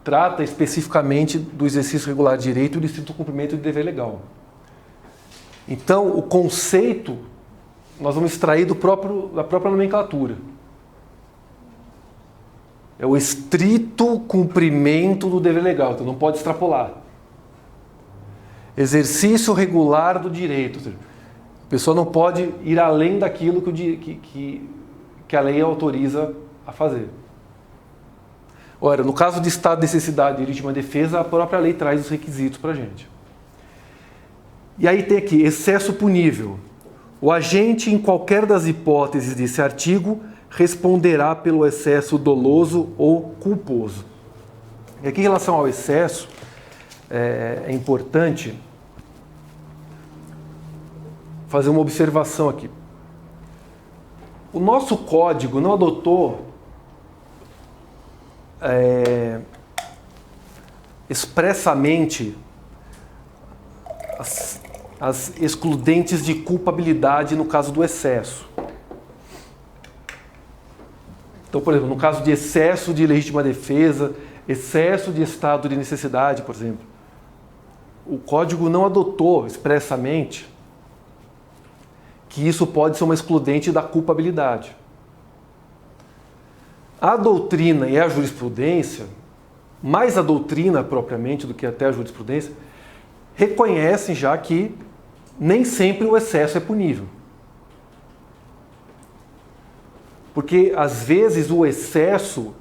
trata especificamente do exercício regular de direito e do estrito cumprimento de dever legal. Então, o conceito nós vamos extrair da própria nomenclatura. É o estrito cumprimento do dever legal, então não pode extrapolar. Exercício regular do direito. Ou seja, a pessoa não pode ir além daquilo que a lei autoriza a fazer. Ora, no caso de estado de necessidade e legítima defesa, a própria lei traz os requisitos para a gente. E aí tem aqui, excesso punível. O agente, em qualquer das hipóteses desse artigo, responderá pelo excesso doloso ou culposo. E aqui, em relação ao excesso, é importante fazer uma observação aqui. O nosso código não adotou expressamente as excludentes de culpabilidade no caso do excesso. Então, por exemplo, no caso de excesso de legítima defesa, excesso de estado de necessidade, por exemplo, o código não adotou expressamente que isso pode ser uma excludente da culpabilidade. A doutrina e a jurisprudência, mais a doutrina propriamente do que até a jurisprudência, reconhecem já que nem sempre o excesso é punível. Porque, às vezes, o excesso...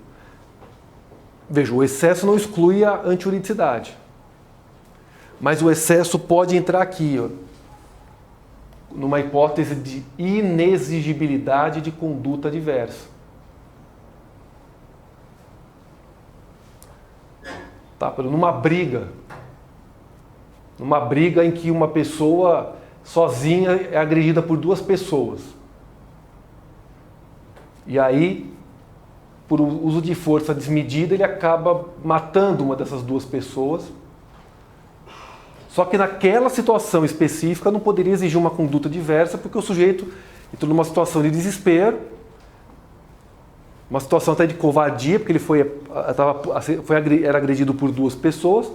Veja, o excesso não exclui a antijuridicidade. Mas o excesso pode entrar aqui, ó, numa hipótese de inexigibilidade de conduta diversa. Tá, numa briga em que uma pessoa sozinha é agredida por duas pessoas. E aí, por uso de força desmedida, ele acaba matando uma dessas duas pessoas. Só que naquela situação específica não poderia exigir uma conduta diversa, porque o sujeito entrou numa situação de desespero, uma situação até de covardia, porque ele era agredido por duas pessoas.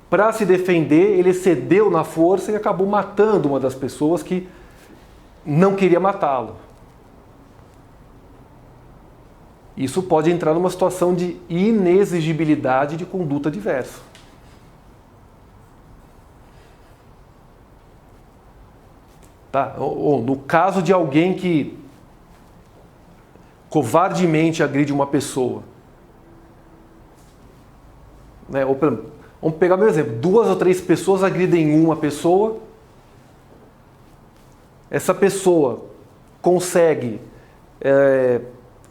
Para se defender, ele cedeu na força e acabou matando uma das pessoas que não queria matá-lo. Isso pode entrar numa situação de inexigibilidade de conduta diversa. Tá? Ou no caso de alguém que covardemente agride uma pessoa. Né? Vamos pegar o meu exemplo. 2 ou 3 pessoas agridem uma pessoa. Essa pessoa consegue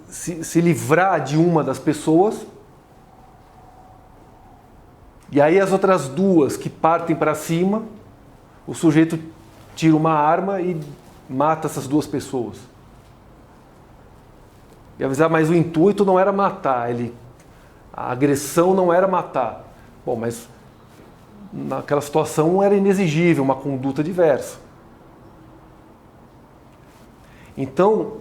se livrar de uma das pessoas. E aí as outras 2 que partem para cima, o sujeito tira uma arma e mata essas 2 pessoas. E avisar, mas o intuito não era matar, a agressão não era matar. Bom, mas naquela situação era inexigível uma conduta diversa. Então,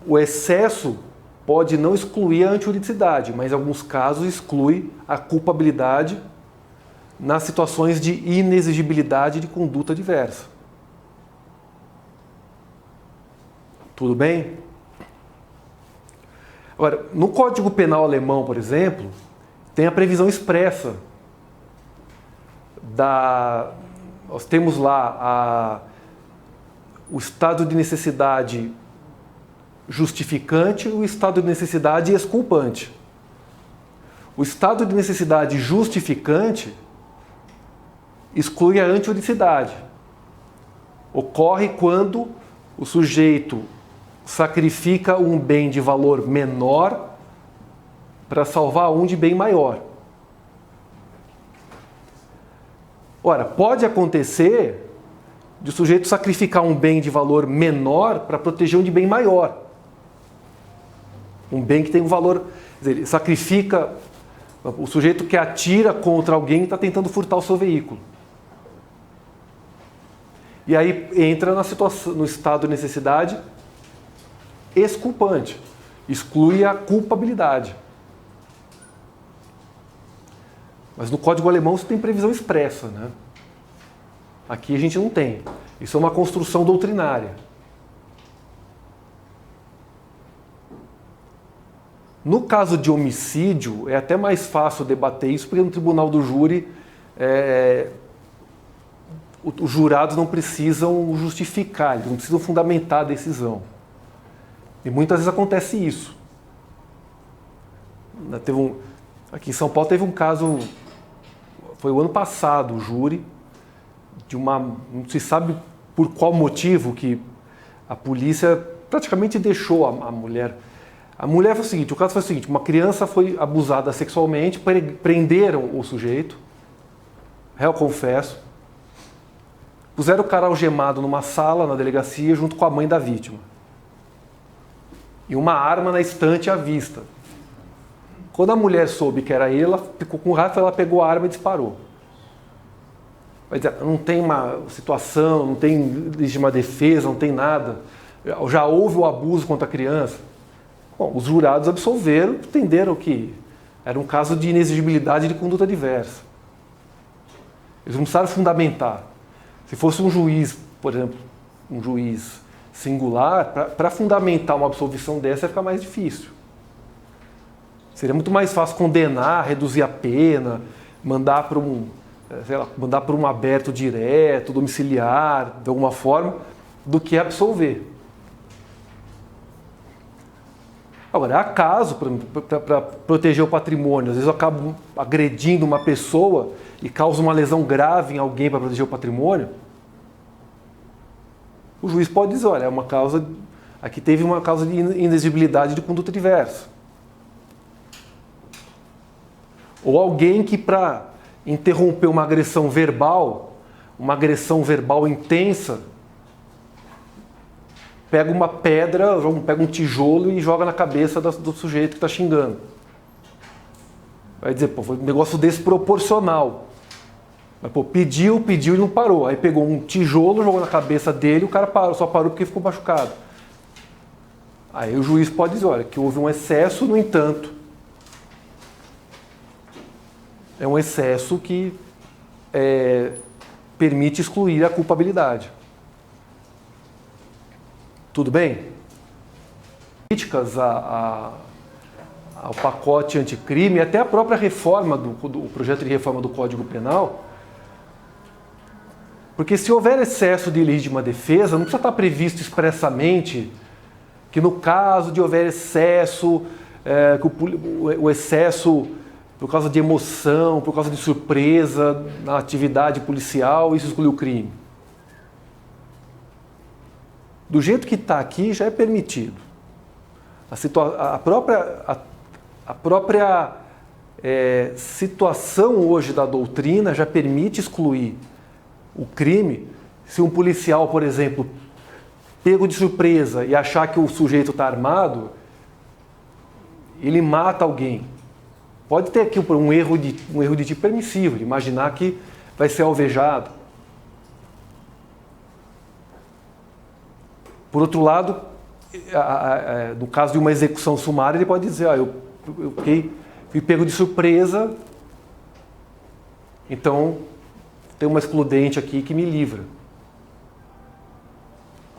o excesso pode não excluir a antijuridicidade, mas em alguns casos exclui a culpabilidade nas situações de inexigibilidade de conduta diversa. Tudo bem? Agora, no Código Penal alemão, por exemplo, tem a previsão expressa nós temos lá o estado de necessidade justificante e o estado de necessidade exculpante. O estado de necessidade justificante exclui a antiodicidade. Ocorre quando o sujeito sacrifica um bem de valor menor para salvar um de bem maior. Ora, pode acontecer de o sujeito sacrificar um bem de valor menor para proteger um de bem maior. Um bem que tem um valor... Quer dizer, ele sacrifica... O sujeito que atira contra alguém está tentando furtar o seu veículo. E aí entra na situação, no estado de necessidade exculpante. Exclui a culpabilidade. Mas no Código Alemão isso tem previsão expressa, né? Aqui a gente não tem. Isso é uma construção doutrinária. No caso de homicídio, é até mais fácil debater isso, porque no tribunal do júri os jurados não precisam justificar, eles não precisam fundamentar a decisão. E muitas vezes acontece isso. Aqui em São Paulo teve um caso, foi o ano passado, o júri, não se sabe por qual motivo que a polícia praticamente deixou a mulher. A mulher foi o seguinte, o caso foi o seguinte, uma criança foi abusada sexualmente, prenderam o sujeito, réu confesso, puseram o cara algemado numa sala na delegacia junto com a mãe da vítima. E uma arma na estante à vista. Quando a mulher soube que era ele, ela ficou com raiva, ela pegou a arma e disparou. Vai dizer, não tem uma situação, não tem legítima defesa, não tem nada. Já houve o abuso contra a criança. Bom, os jurados absolveram, entenderam que era um caso de inexigibilidade de conduta diversa. Eles não precisaram fundamentar. Se fosse um juiz, por exemplo, um juiz singular, para fundamentar uma absolvição dessa ia ficar mais difícil. Seria muito mais fácil condenar, reduzir a pena, mandar para um aberto direto, domiciliar, de alguma forma, do que absolver. Agora, há caso, para proteger o patrimônio, às vezes eu acabo agredindo uma pessoa e causo uma lesão grave em alguém para proteger o patrimônio, o juiz pode dizer, olha, aqui teve uma causa de inexigibilidade de conduta diversa. Ou alguém que, para interromper uma agressão verbal intensa, pega uma pedra, pega um tijolo e joga na cabeça do sujeito que está xingando. Vai dizer, pô, foi um negócio desproporcional. Mas, pô, pediu e não parou. Aí pegou um tijolo, jogou na cabeça dele e o cara parou, só parou porque ficou machucado. Aí o juiz pode dizer, olha, que houve um excesso, no entanto, é um excesso que permite excluir a culpabilidade. Tudo bem? Críticas ao pacote anticrime, até a própria reforma do projeto de reforma do Código Penal, porque se houver excesso de legítima defesa, não precisa estar previsto expressamente que no caso de houver excesso, o excesso por causa de emoção, por causa de surpresa na atividade policial, isso exclui o crime. Do jeito que está aqui, já é permitido. A própria situação hoje da doutrina já permite excluir o crime se um policial, por exemplo, pego de surpresa e achar que o sujeito está armado, ele mata alguém. Pode ter aqui um erro de tipo permissivo, de imaginar que vai ser alvejado. Por outro lado, no caso de uma execução sumária, ele pode dizer, eu fui pego de surpresa, então tem uma excludente aqui que me livra.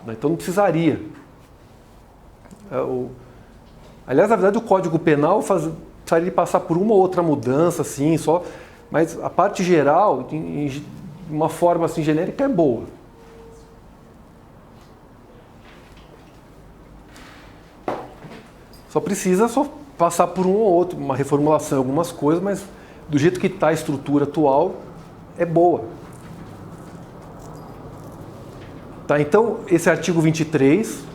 Então não precisaria. Aliás, na verdade, o Código Penal precisaria de passar por uma ou outra mudança, assim, só, mas a parte geral, de uma forma assim genérica, é boa. Só precisa passar por um ou outro, uma reformulação em algumas coisas, mas do jeito que está a estrutura atual, é boa. Tá, então, esse artigo 23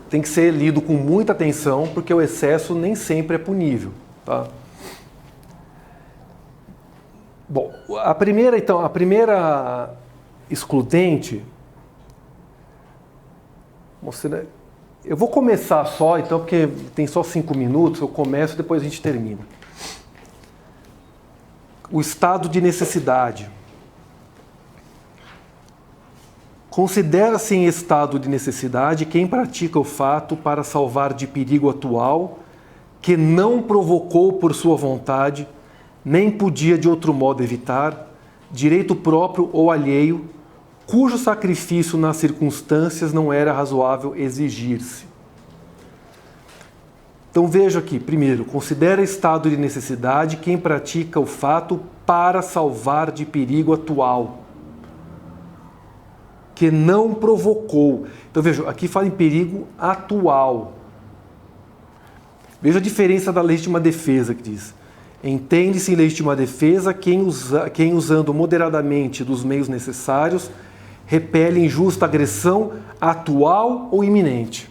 tem que ser lido com muita atenção, porque o excesso nem sempre é punível. Tá? Bom, a primeira excludente... Eu vou começar só, então, porque tem só 5 minutos, eu começo e depois a gente termina. O estado de necessidade. Considera-se em estado de necessidade quem pratica o fato para salvar de perigo atual, que não provocou por sua vontade, nem podia de outro modo evitar, direito próprio ou alheio, cujo sacrifício nas circunstâncias não era razoável exigir-se. Então veja aqui, primeiro, considera estado de necessidade quem pratica o fato para salvar de perigo atual, que não provocou. Então veja, aqui fala em perigo atual. Veja a diferença da legítima defesa que diz: entende-se em legítima defesa quem usando moderadamente dos meios necessários repele injusta agressão atual ou iminente.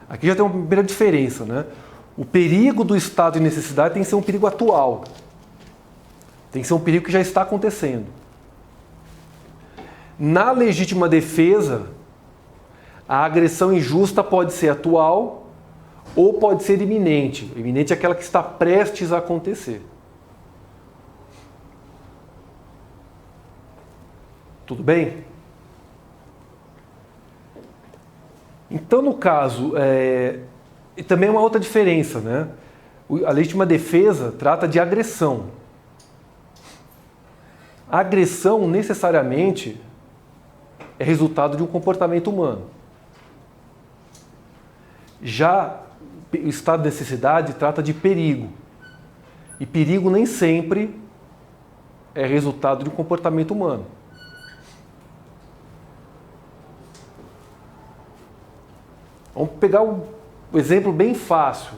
Aqui já tem uma primeira diferença, né? O perigo do estado de necessidade tem que ser um perigo atual. Tem que ser um perigo que já está acontecendo. Na legítima defesa, a agressão injusta pode ser atual ou pode ser iminente. Iminente é aquela que está prestes a acontecer. Tudo bem? Então, no caso, e também uma outra diferença, né? A legítima defesa trata de agressão. A agressão, necessariamente, é resultado de um comportamento humano. Já o estado de necessidade trata de perigo. E perigo nem sempre é resultado de um comportamento humano. Vamos pegar um exemplo bem fácil.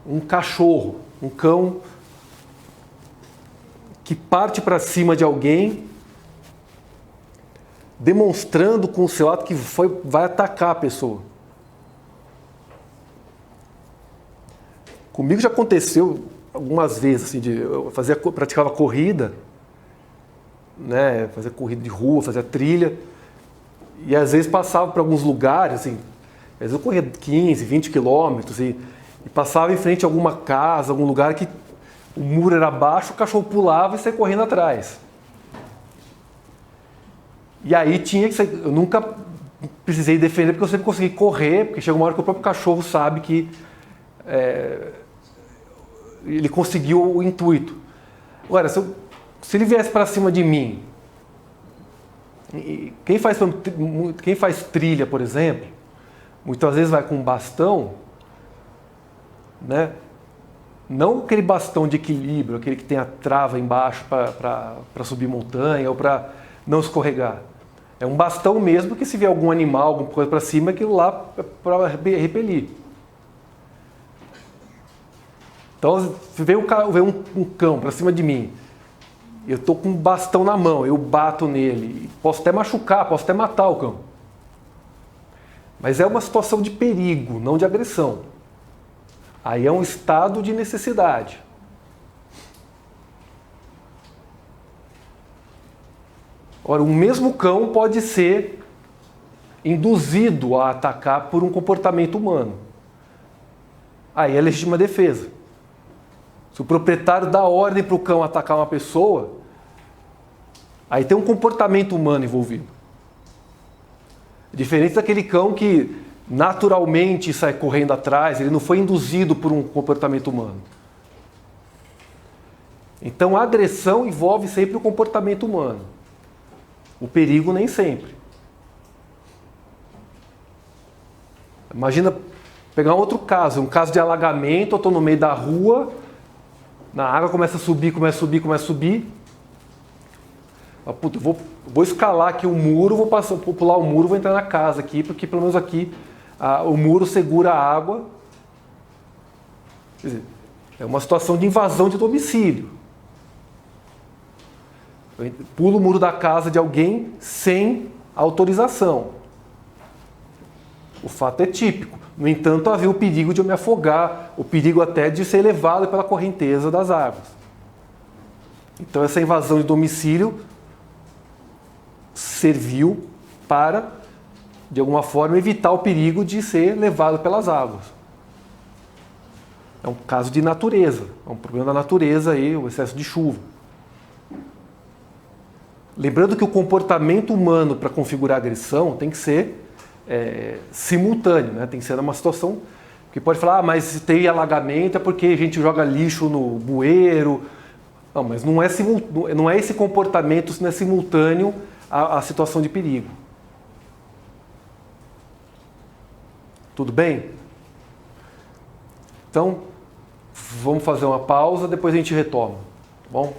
Um cachorro, um cão que parte para cima de alguém, demonstrando com o seu ato que vai atacar a pessoa. Comigo já aconteceu algumas vezes, assim, eu praticava corrida, né, fazia corrida de rua, fazia trilha, e às vezes passava por alguns lugares, assim, às vezes eu corria 15, 20 quilômetros e passava em frente a alguma casa, algum lugar que o muro era baixo, o cachorro pulava e saia correndo atrás. E aí tinha que sair, eu nunca precisei defender, porque eu sempre consegui correr, porque chega uma hora que o próprio cachorro sabe que ele conseguiu o intuito. Agora, se ele viesse para cima de mim, quem faz trilha, por exemplo, muitas vezes vai com um bastão, né? Não aquele bastão de equilíbrio, aquele que tem a trava embaixo para subir montanha ou para não escorregar. É um bastão mesmo que, se vier algum animal, alguma coisa para cima, aquilo lá é para repelir. Então, se vem um cão para cima de mim, eu estou com um bastão na mão, eu bato nele, posso até machucar, posso até matar o cão. Mas é uma situação de perigo, não de agressão. Aí é um estado de necessidade. Ora, o mesmo cão pode ser induzido a atacar por um comportamento humano. Aí é legítima defesa. Se o proprietário dá ordem para o cão atacar uma pessoa, aí tem um comportamento humano envolvido. Diferente daquele cão que naturalmente sai correndo atrás, ele não foi induzido por um comportamento humano. Então a agressão envolve sempre o comportamento humano. O perigo nem sempre. Imagina pegar um outro caso, um caso de alagamento, eu estou no meio da rua, a água começa a subir, começa a subir, começa a subir. Puta, vou escalar aqui o muro, vou pular o muro, vou entrar na casa aqui, porque pelo menos aqui o muro segura a água. Quer dizer, é uma situação de invasão de domicílio. Eu pulo o muro da casa de alguém sem autorização. O fato é típico. No entanto, havia o perigo de eu me afogar, o perigo até de ser levado pela correnteza das águas. Então, essa invasão de domicílio serviu para, de alguma forma, evitar o perigo de ser levado pelas águas. É um caso de natureza, é um problema da natureza aí, o excesso de chuva. Lembrando que o comportamento humano para configurar a agressão tem que ser simultâneo, né? Tem que ser uma situação que pode falar, mas se tem alagamento é porque a gente joga lixo no bueiro. Não, mas não é esse comportamento, se não é simultâneo à situação de perigo. Tudo bem? Então, vamos fazer uma pausa, depois a gente retoma, tá bom?